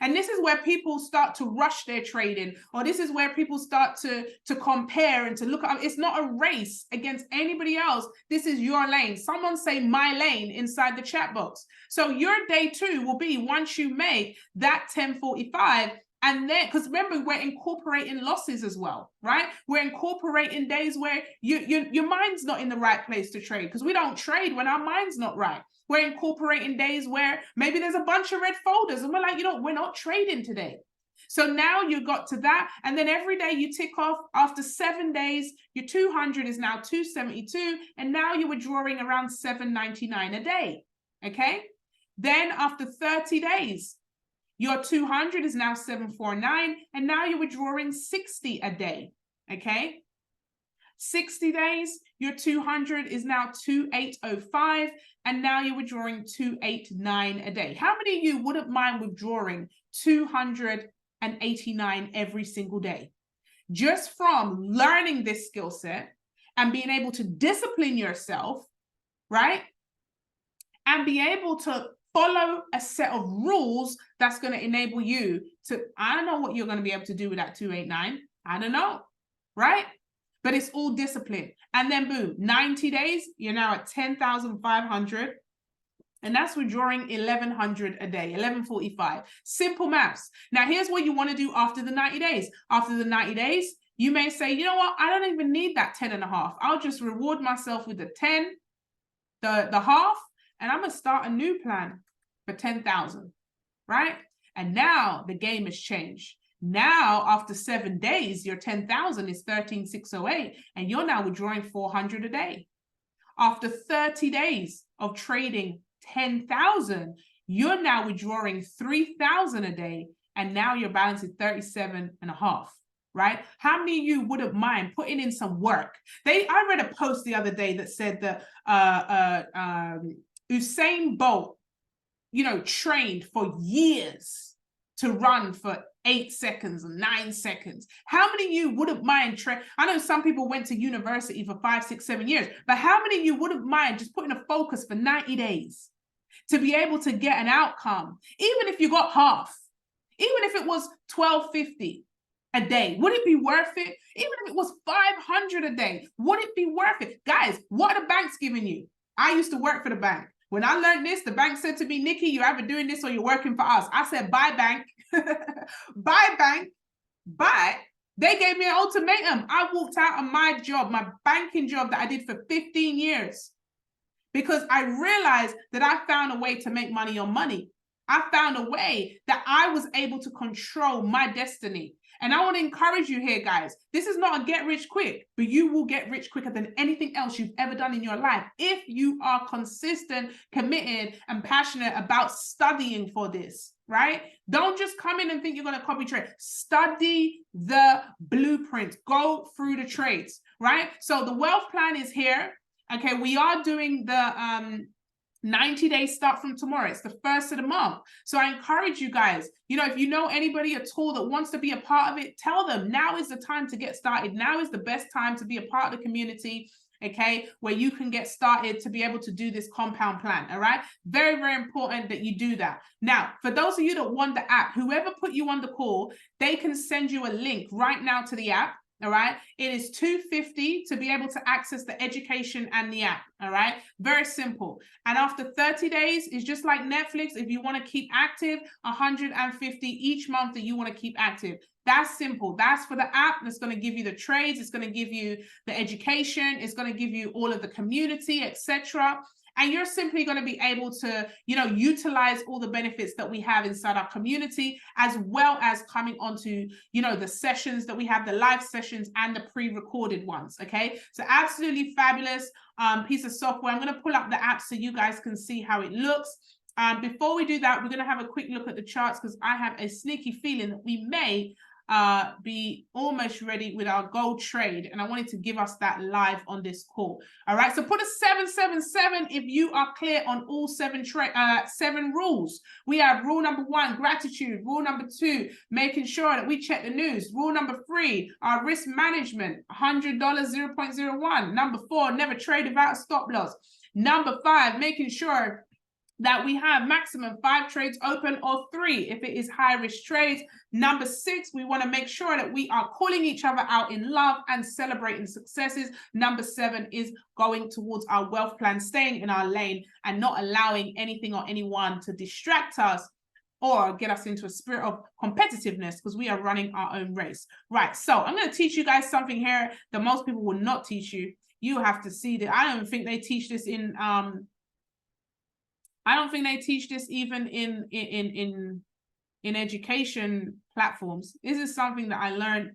And this is where people start to rush their trading, or this is where people start to compare and to look at. It's not a race against anybody else. This is your lane. Someone say my lane inside the chat box. So your day 2 will be once you make that 1045. And then, because remember, we're incorporating losses as well, right? We're incorporating days where your mind's not in the right place to trade, because we don't trade when our mind's not right. We're incorporating days where maybe there's a bunch of red folders and we're like, you know, we're not trading today. So now you got to that. And then every day you tick off. After 7 days, your 200 is now 272. And now you're withdrawing around 799 a day. Okay. Then after 30 days, your 200 is now 749. And now you're withdrawing 60 a day. Okay. 60 days, your 200 is now 2805, and now you're withdrawing 289 a day. How many of you wouldn't mind withdrawing 289 every single day? Just from learning this skill set and being able to discipline yourself, right? And be able to follow a set of rules that's going to enable you to, I don't know what you're going to be able to do with that 289. I don't know, right? But it's all discipline. And then boom, 90 days, you're now at 10,500. And that's withdrawing 1,100 a day, 1,145. Simple maths. Now, here's what you want to do after the 90 days. After the 90 days, you may say, you know what? I don't even need that 10 and a half. I'll just reward myself with the 10, the half, and I'm going to start a new plan for 10,000, right? And now the game has changed. Now, after 7 days, your 10,000 is 13,608, and you're now withdrawing 400 a day. After 30 days of trading 10,000, you're now withdrawing 3,000 a day, and now your balance is 37 and a half, right? How many of you wouldn't mind putting in some work? I read a post the other day that said that Usain Bolt, you know, trained for years to run for 8 seconds and 9 seconds. How many of you wouldn't mind I know some people went to university for 5, 6, 7 years, but how many of you wouldn't mind just putting a focus for 90 days to be able to get an outcome? Even if you got half, even if it was 1250 a day, would it be worth it? Even if it was 500 a day, would it be worth it? Guys, what are the banks giving you? I used to work for the bank. When I learned this, the bank said to me, Nikki, you're either doing this or you're working for us. I said, bye, bank. Bye, bank. Bye. They gave me an ultimatum. I walked out on my job, my banking job that I did for 15 years, because I realized that I found a way to make money on money. I found a way that I was able to control my destiny. And I want to encourage you here, guys. This is not a get rich quick, but you will get rich quicker than anything else you've ever done in your life if you are consistent, committed, and passionate about studying for this, right? Don't just come in and think you're going to copy trade. Study the blueprint. Go through the trades, right? So the wealth plan is here. Okay, we are doing the 90 days start from tomorrow. It's the 1st of the month. So I encourage you guys, you know, if you know anybody at all that wants to be a part of it, tell them now is the time to get started. Now is the best time to be a part of the community, okay, where you can get started to be able to do this compound plan. All right. Very, very important that you do that. Now, for those of you that want the app, whoever put you on the call, they can send you a link right now to the app. All right, it is $250 to be able to access the education and the app. All right, very simple. And after 30 days, it's just like Netflix. If you want to keep active, $150 each month that you want to keep active. That's simple. That's for the app. That's going to give you the trades. It's going to give you the education. It's going to give you all of the community, etc. And you're simply going to be able to, you know, utilize all the benefits that we have inside our community, as well as coming onto, you know, the sessions that we have, the live sessions and the pre-recorded ones. Okay, so absolutely fabulous piece of software. I'm going to pull up the app so you guys can see how it looks. Before we do that, we're going to have a quick look at the charts, because I have a sneaky feeling that we may be almost ready with our gold trade, and I wanted to give us that live on this call. All right, so put a 777 if you are clear on all seven rules. We have rule number 1, gratitude. Rule number 2, making sure that we check the news. Rule number 3, our risk management, $100, 0.01. Number 4, never trade without a stop loss. Number 5, making sure that we have maximum 5 trades open, or 3 if it is high risk trades. Number 6, we want to make sure that we are calling each other out in love and celebrating successes. Number 7 is going towards our wealth plan, staying in our lane and not allowing anything or anyone to distract us or get us into a spirit of competitiveness, because we are running our own race. Right, so I'm going to teach you guys something here that most people will not teach you. You have to see that. I don't think they teach this in I don't think they teach this even in education platforms. This is something that I learned,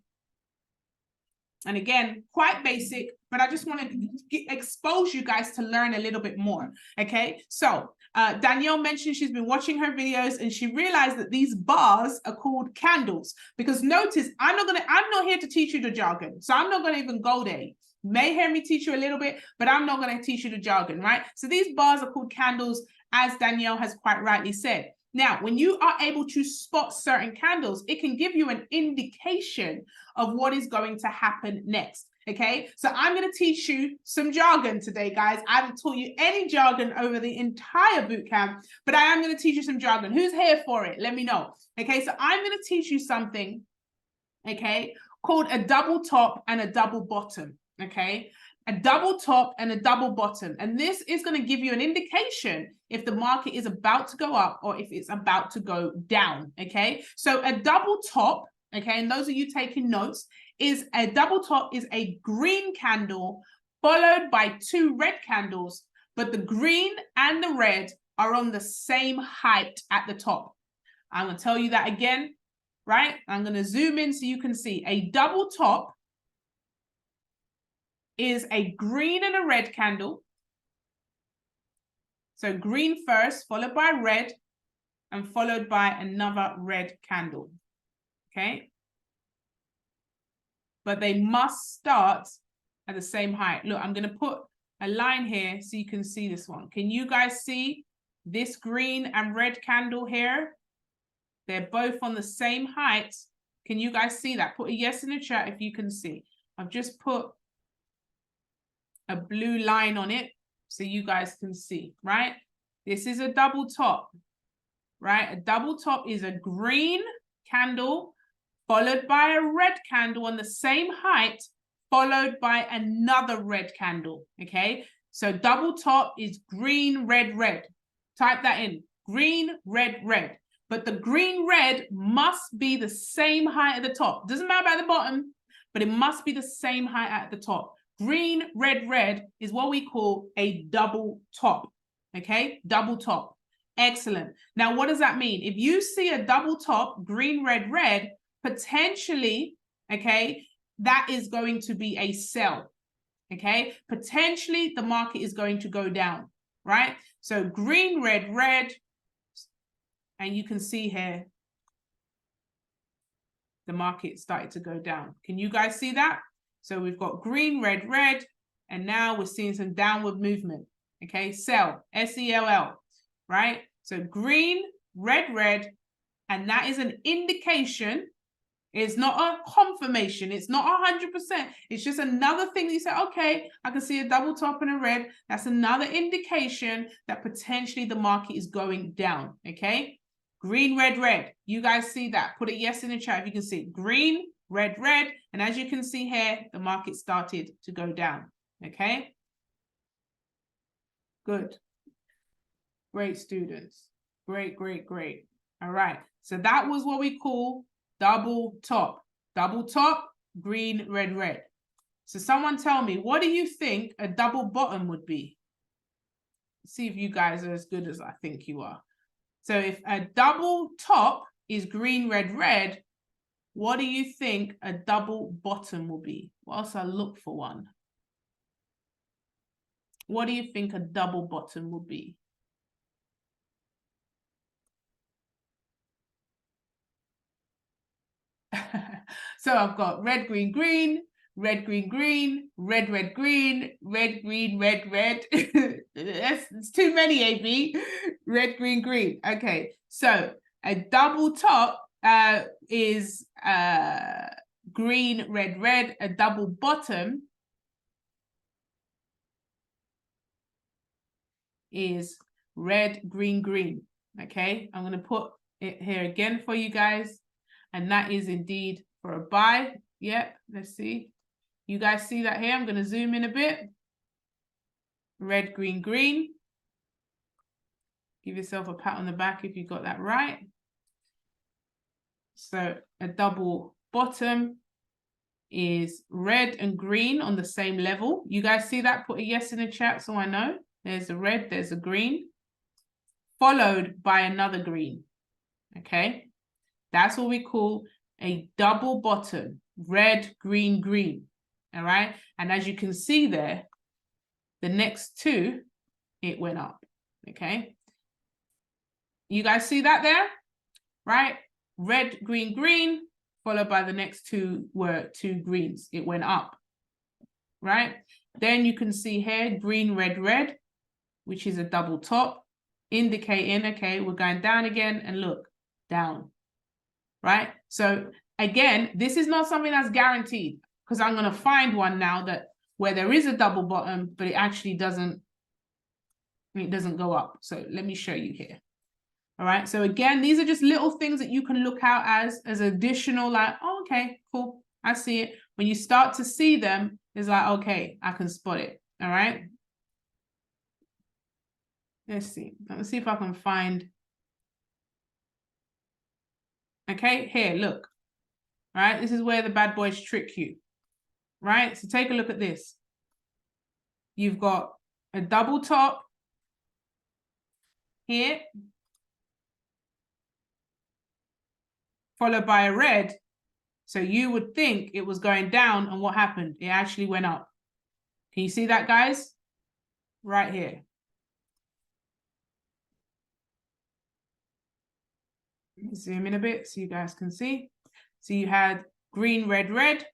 and again, quite basic, but I just want to expose you guys to learn a little bit more. Okay, so Danielle mentioned she's been watching her videos and she realized that these bars are called candles, because notice I'm not here to teach you the jargon, so I'm not going to even go there. You may hear me teach you a little bit, but I'm not going to teach you the jargon, right? So these bars are called candles, as Danielle has quite rightly said. Now, when you are able to spot certain candles, it can give you an indication of what is going to happen next. Okay, so I'm going to teach you some jargon today, guys. I haven't taught you any jargon over the entire bootcamp, but I am going to teach you some jargon. Who's here for it? Let me know. Okay, so I'm going to teach you something, okay, called a double top and a double bottom. Okay, a double top and a double bottom. And this is going to give you an indication if the market is about to go up or if it's about to go down. Okay, so a double top, okay, and those of you taking notes, is a double top is a green candle followed by 2 red candles, but the green and the red are on the same height at the top. I'm going to tell you that again, right? I'm going to zoom in so you can see. A double top is a green and a red candle. So green first, followed by red, and followed by another red candle. Okay. But they must start at the same height. Look, I'm going to put a line here so you can see this one. Can you guys see this green and red candle here? They're both on the same height. Can you guys see that? Put a yes in the chat if you can see. I've just put a blue line on it so you guys can see, right? This is a double top, right? A double top is a green candle followed by a red candle on the same height, followed by another red candle, okay? So double top is green, red, red. Type that in, green, red, red. But the green, red must be the same height at the top. Doesn't matter about the bottom, but it must be the same height at the top. Green, red, red is what we call a double top, okay? Double top. Excellent. Now, what does that mean? If you see a double top, green, red, red, potentially, okay, that is going to be a sell, okay? Potentially, the market is going to go down, right? So green, red, red, and you can see here, the market started to go down. Can you guys see that? So we've got green, red, red, and now we're seeing some downward movement. okay? Sell, S-E-L-L, right? So green, red, red, and that is an indication. It's not a confirmation. It's not 100%. It's just another thing that you say, okay, I can see a double top and a red. That's another indication that potentially the market is going down, okay? Green, red, red. You guys see that? Put a yes in the chat if you can see. Green, red, red. And as you can see here, the market started to go down, okay? Good. Great students. Great, great, great. All right. So that was what we call double top. Double top, green, red, red. So someone tell me, what do you think a double bottom would be? Let's see if you guys are as good as I think you are. So if a double top is green, red, red, what do you think a double bottom will be? Whilst I look for one. What do you think a double bottom will be? So I've got red, green, green, red, green, green, red, red, green, red, green, red, red. It's too many, AB. Red, green, green. Okay, so a double top is green, red, red. A double bottom is red, green, green. Okay, I'm going to put it here again for you guys. And that is indeed for a buy. Yep, let's see. You guys see that here? I'm going to zoom in a bit. Red, green, green. Give yourself a pat on the back if you got that right. So a double bottom is red and green on the same level. You guys see that? Put a yes in the chat so I know. There's a red, there's a green, followed by another green. Okay, that's what we call a double bottom, red, green, green. All right, and as you can see there, the next two, it went up. Okay, you guys see that there, right? Red, green, green, followed by the next two were two greens. It went up, right? Then you can see here, green, red, red, which is a double top, indicating, okay, we're going down again, and look, down, right? So again, this is not something that's guaranteed, because I'm going to find one now that where there is a double bottom, but it actually doesn't go up. So let me show you here. All right. So again, these are just little things that you can look out as additional, like, oh, okay, cool, I see it. When you start to see them, it's like, okay, I can spot it. All right. Let's see. Let's see if I can find. Okay, here, look. All right, this is where the bad boys trick you. Right, so take a look at this. You've got a double top here, followed by a red. So you would think it was going down, and what happened? It actually went up. Can you see that, guys? Right here. Zoom in a bit so you guys can see. So you had green, red, red,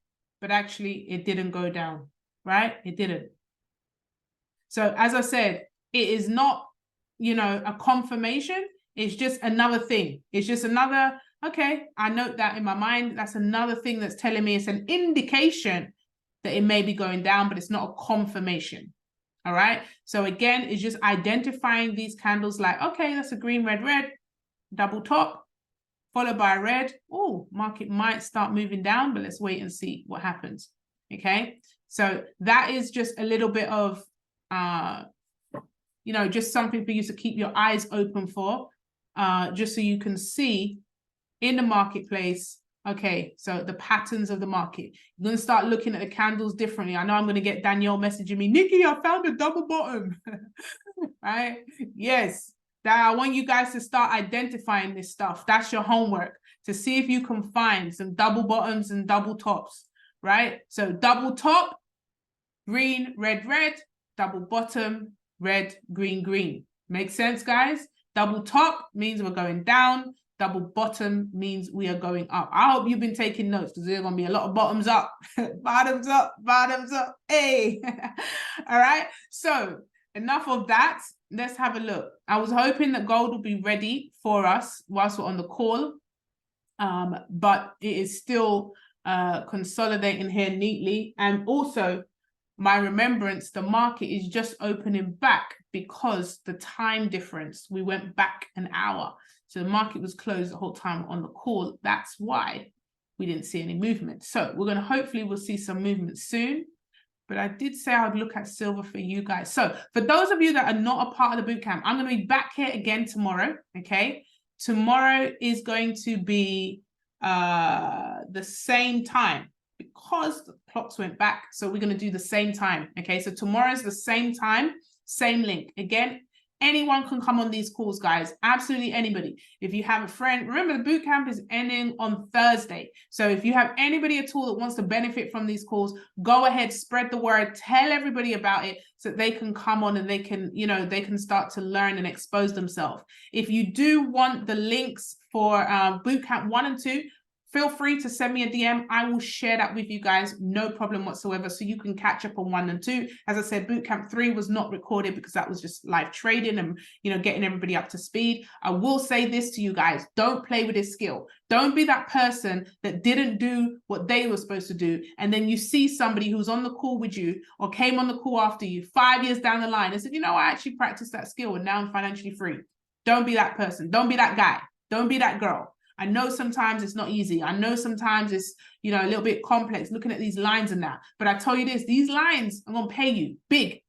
but actually it didn't go down, right? It didn't. So as I said, it is not, you know, a confirmation. It's just another thing. It's just another, okay, I note that in my mind. That's another thing that's telling me it's an indication that it may be going down, but it's not a confirmation. All right. So again, it's just identifying these candles like, okay, that's a green, red, red, double top, followed by a red. Oh, market might start moving down, but let's wait and see what happens. Okay, so that is just a little bit of, you know, just something for you to keep your eyes open for, just so you can see in the marketplace, okay, so the patterns of the market. You're going to start looking at the candles differently. I know I'm going to get Danielle messaging me, Nikki, I found a double bottom, right? Yes. That I want you guys to start identifying this stuff. That's your homework, to see if you can find some double bottoms and double tops, right? So double top, green, red, red, double bottom, red, green, green. Makes sense, guys? Double top means we're going down. Double bottom means we are going up. I hope you've been taking notes, because there's going to be a lot of bottoms up, bottoms up, bottoms up. Hey, all right. So enough of that. Let's have a look. I was hoping that gold will be ready for us whilst we're on the call, but it is still consolidating here neatly. And also, my remembrance, the market is just opening back because the time difference, we went back an hour. So the market was closed the whole time on the call. That's why we didn't see any movement. So we're going to hopefully we'll see some movement soon. But I did say I'd look at silver for you guys. So for those of you that are not a part of the bootcamp, I'm going to be back here again tomorrow. Okay. Tomorrow is going to be the same time because the clocks went back. So we're going to do the same time. Okay. So tomorrow's the same time, same link. Again, anyone can come on these calls, guys. Absolutely anybody. If you have a friend, remember the bootcamp is ending on Thursday. So if you have anybody at all that wants to benefit from these calls, go ahead, spread the word, tell everybody about it so that they can come on and they can, you know, they can start to learn and expose themselves. If you do want the links for bootcamp 1 and 2, feel free to send me a DM. I will share that with you guys, no problem whatsoever, so you can catch up on 1 and 2. As I said, Bootcamp 3 was not recorded because that was just live trading and, you know, getting everybody up to speed. I will say this to you guys, don't play with this skill. Don't be that person that didn't do what they were supposed to do, and then you see somebody who's on the call with you or came on the call after you 5 years down the line and said, you know, I actually practiced that skill and now I'm financially free. Don't be that person. Don't be that guy. Don't be that girl. I know sometimes it's not easy. I know sometimes it's, you know, a little bit complex looking at these lines and that. But I tell you this, these lines are going to pay you big.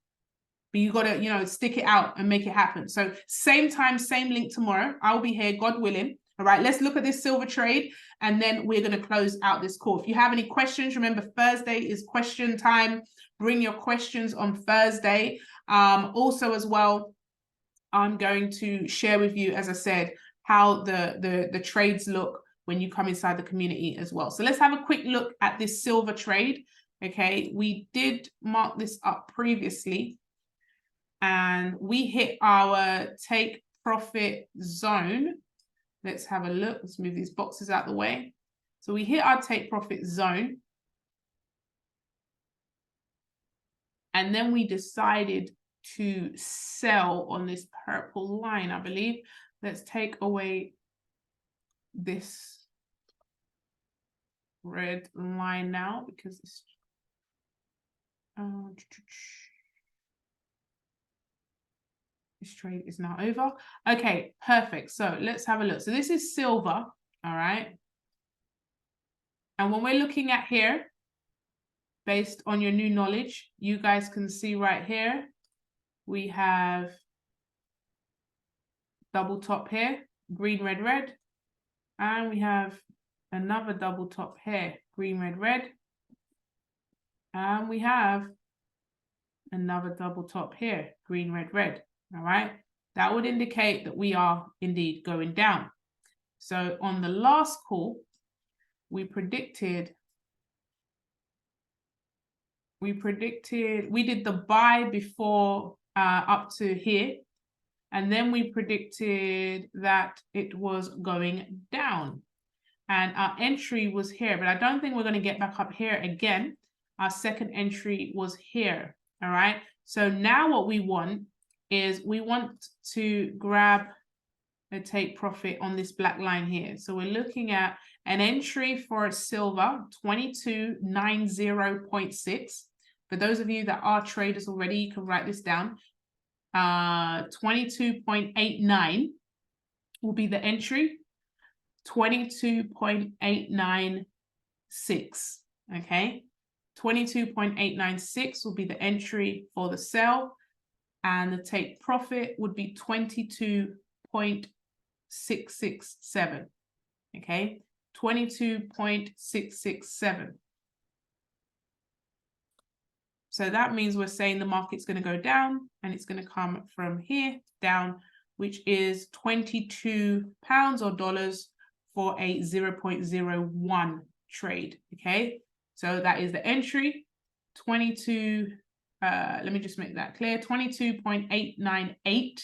But you got to, you know, stick it out and make it happen. So same time, same link tomorrow. I'll be here, God willing. All right, let's look at this silver trade and then we're going to close out this call. If you have any questions, remember Thursday is question time. Bring your questions on Thursday. Also as well, I'm going to share with you, as I said, how the trades look when you come inside the community as well. So let's have a quick look at this silver trade. Okay, we did mark this up previously and we hit our take profit zone. Let's have a look. Let's move these boxes out of the way. So we hit our take profit zone. And then we decided to sell on this purple line, I believe. Let's take away this red line now because it's this trade is now over. Okay, perfect. So let's have a look. So this is silver, all right? And when we're looking at here, based on your new knowledge, you guys can see right here, we have double top here, green, red, red. And we have another double top here, green, red, red. And we have another double top here, green, red, red. All right. That would indicate that we are indeed going down. So on the last call, we predicted, we did the buy before up to here. And then we predicted that it was going down. And our entry was here, but I don't think we're going to get back up here again. Our second entry was here. All right. So now what we want is we want to grab a take profit on this black line here. So we're looking at an entry for silver, 2290.6. For those of you that are traders already, you can write this down. 22.89 will be the entry. 22.896. Okay. 22.896 will be the entry for the sell. And the take profit would be 22.667. Okay. 22.667. So that means we're saying the market's going to go down and it's going to come from here down, which is 22 pounds or dollars for a 0.01 trade. Okay. So that is the entry, 22, let me just make that clear, 22.898,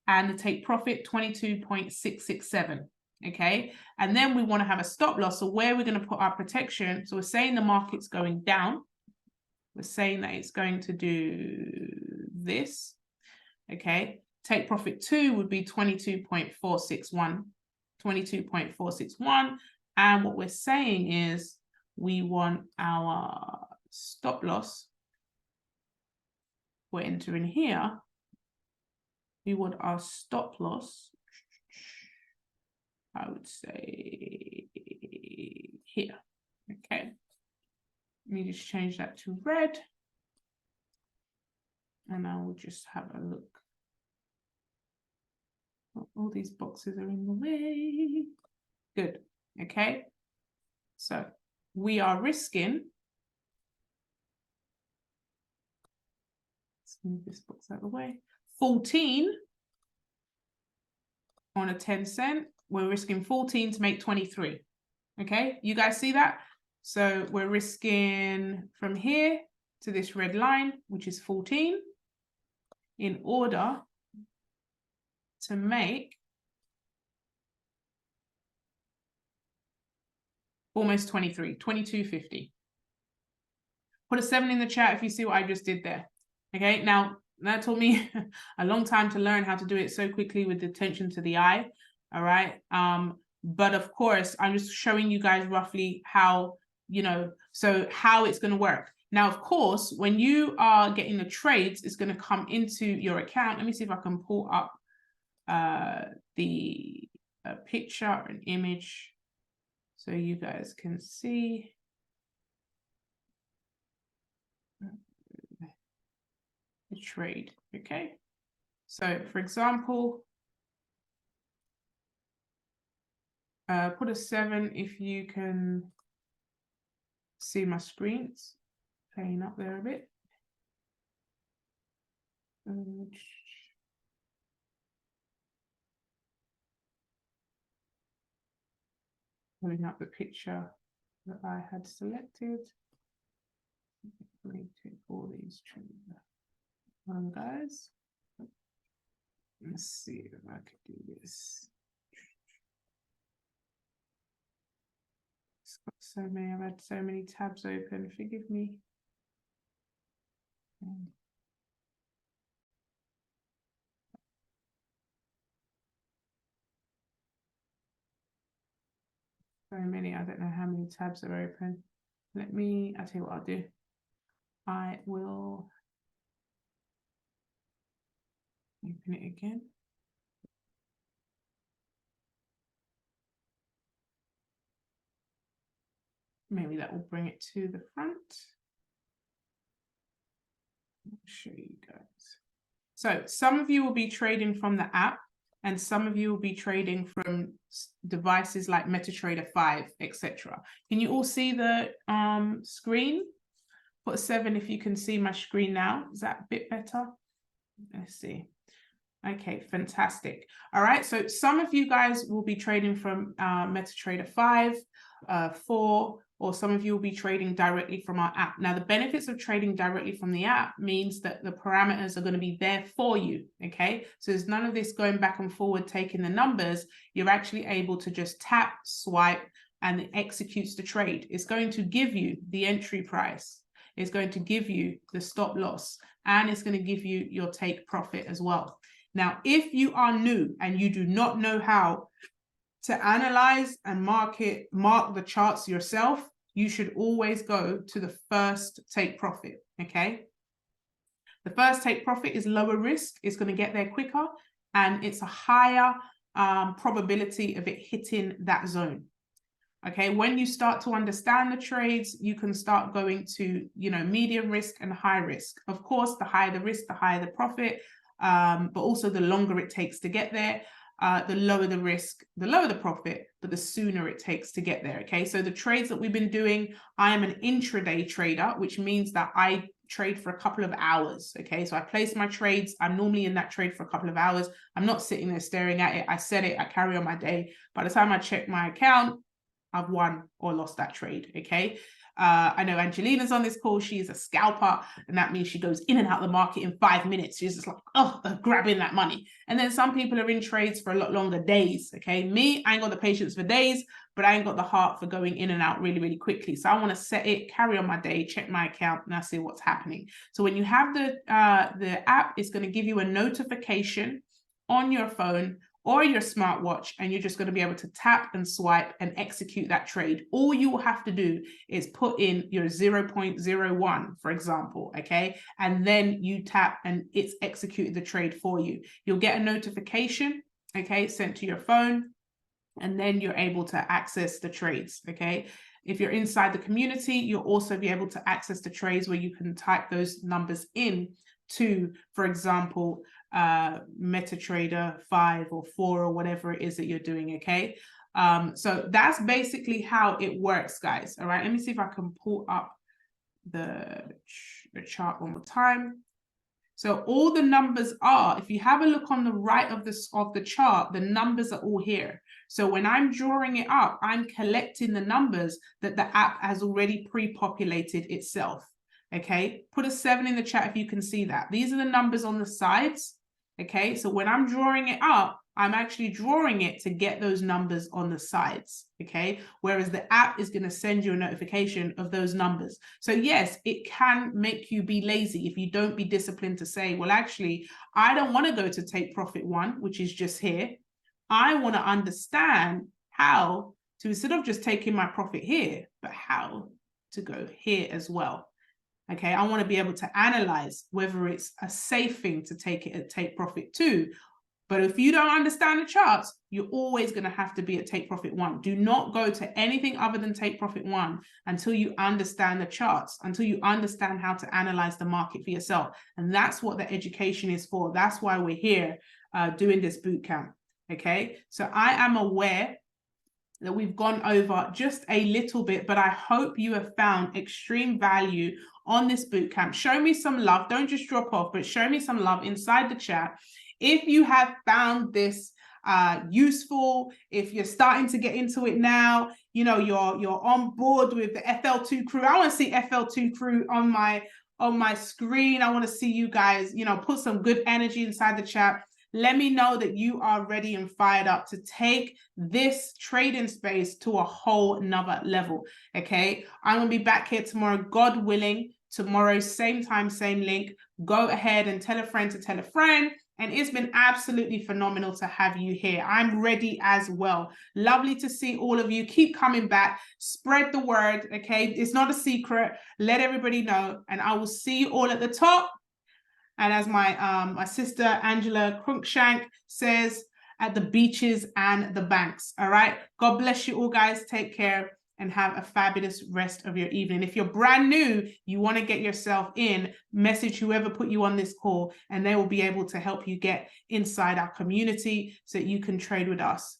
and the take profit, 22.667. Okay. And then we want to have a stop loss. So where we're going to put our protection. So we're saying the market's going down. We're saying that it's going to do this. okay? Take profit 2 would be 22.461, 22.461. And what we're saying is we want our stop loss. We're entering here. We want our stop loss, I would say here, okay? Let me just change that to red. And I will just have a look. All these boxes are in the way. Good, okay? So we are risking, let's move this box out of the way, 14 on a 10 cent. We're risking 14 to make 23, okay? You guys see that? So we're risking from here to this red line, which is 14, in order to make almost 23, 22.50. Put a 7 in the chat if you see what I just did there. Okay, now that took me a long time to learn how to do it so quickly with the attention to the eye. All right. But of course, I'm just showing you guys roughly how, you know, so how it's going to work. Now, of course, when you are getting the trades, it's going to come into your account. Let me see if I can pull up the picture and image so you guys can see. The trade, okay? So for example, put a 7 if you can see my screen. It's playing up there a bit. Pulling up the picture that I had selected. Let me take all these trades. Guys, let's see if I could do this. It's got so many, I've had so many tabs open, forgive me. So many, I don't know how many tabs are open. I'll tell you what I'll do. I will open it again. Maybe that will bring it to the front. I'll show you guys. So some of you will be trading from the app, and some of you will be trading from devices like MetaTrader 5, etc. Can you all see the screen? Put a 7 if you can see my screen now. Is that a bit better? Let's see. Okay, fantastic. All right, so some of you guys will be trading from MetaTrader 5, 4, or some of you will be trading directly from our app. Now, the benefits of trading directly from the app means that the parameters are going to be there for you, okay? So there's none of this going back and forward, taking the numbers. You're actually able to just tap, swipe, and it executes the trade. It's going to give you the entry price. It's going to give you the stop loss, and it's going to give you your take profit as well. Now, if you are new and you do not know how to analyze and mark the charts yourself, you should always go to the first take profit, okay? The first take profit is lower risk. It's going to get there quicker, and it's a higher probability of it hitting that zone. Okay, when you start to understand the trades, you can start going to, you know, medium risk and high risk. Of course, the higher the risk, the higher the profit, but also the longer it takes to get there. The lower the risk, the lower the profit, but the sooner it takes to get there. Okay, so the trades that we've been doing, I am an intraday trader, which means that I trade for a couple of hours. Okay, so I place my trades. I'm normally in that trade for a couple of hours. I'm not sitting there staring at it. I set it, I carry on my day. By the time I check my account, I've won or lost that trade. Okay, I know Angelina's on this call. She's a scalper, and that means she goes in and out of the market in 5 minutes. She's just like, oh, grabbing that money. And then some people are in trades for a lot longer, days. Okay, me, I ain't got the patience for days, but I ain't got the heart for going in and out really, really quickly. So I want to set it, carry on my day, check my account, and I see what's happening. So when you have the app, it's going to give you a notification on your phone or your smartwatch, and you're just going to be able to tap and swipe and execute that trade. All you will have to do is put in your 0.01, for example, okay? And then you tap and it's executed the trade for you. You'll get a notification, okay, sent to your phone, and then you're able to access the trades, okay? If you're inside the community, you'll also be able to access the trades where you can type those numbers in to, for example, MetaTrader 5 or 4 or whatever it is that you're doing, okay? So that's basically how it works, guys. All right, let me see if I can pull up the chart one more time. So all the numbers are, if you have a look on the right of the chart, the numbers are all here. So when I'm drawing it up, I'm collecting the numbers that the app has already pre-populated itself. Okay, put a 7 in the chat if you can see that. These are the numbers on the sides. Okay, so when I'm drawing it up, I'm actually drawing it to get those numbers on the sides, okay? Whereas the app is going to send you a notification of those numbers. So yes, it can make you be lazy if you don't be disciplined to say, well, actually, I don't want to go to take profit 1, which is just here. I want to understand how to, instead of just taking my profit here, but how to go here as well. Okay, I want to be able to analyze whether it's a safe thing to take it at take profit 2. But if you don't understand the charts, you're always going to have to be at take profit 1. Do not go to anything other than take profit 1 until you understand the charts, until you understand how to analyze the market for yourself. And that's what the education is for. That's why we're here doing this bootcamp. Okay, so I am aware that we've gone over just a little bit, but I hope you have found extreme value on this bootcamp. Show me some love. Don't just drop off, but show me some love inside the chat. If you have found this useful, if you're starting to get into it now, you know, you're on board with the FL2 crew. I want to see FL2 crew on my screen. I want to see you guys, you know, put some good energy inside the chat. Let me know that you are ready and fired up to take this trading space to a whole nother level. Okay, I'm gonna be back here tomorrow, God willing. Tomorrow, same time, same link. Go ahead and tell a friend to tell a friend. And it's been absolutely phenomenal to have you here. I'm ready as well. Lovely to see all of you. Keep coming back. Spread the word, okay? It's not a secret. Let everybody know. And I will see you all at the top. And as my sister Angela Crunkshank says, at the beaches and the banks. All right. God bless you all, guys. Take care and have a fabulous rest of your evening. If you're brand new, you want to get yourself in, message whoever put you on this call, and they will be able to help you get inside our community so that you can trade with us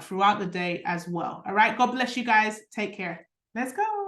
throughout the day as well. All right. God bless you guys. Take care. Let's go.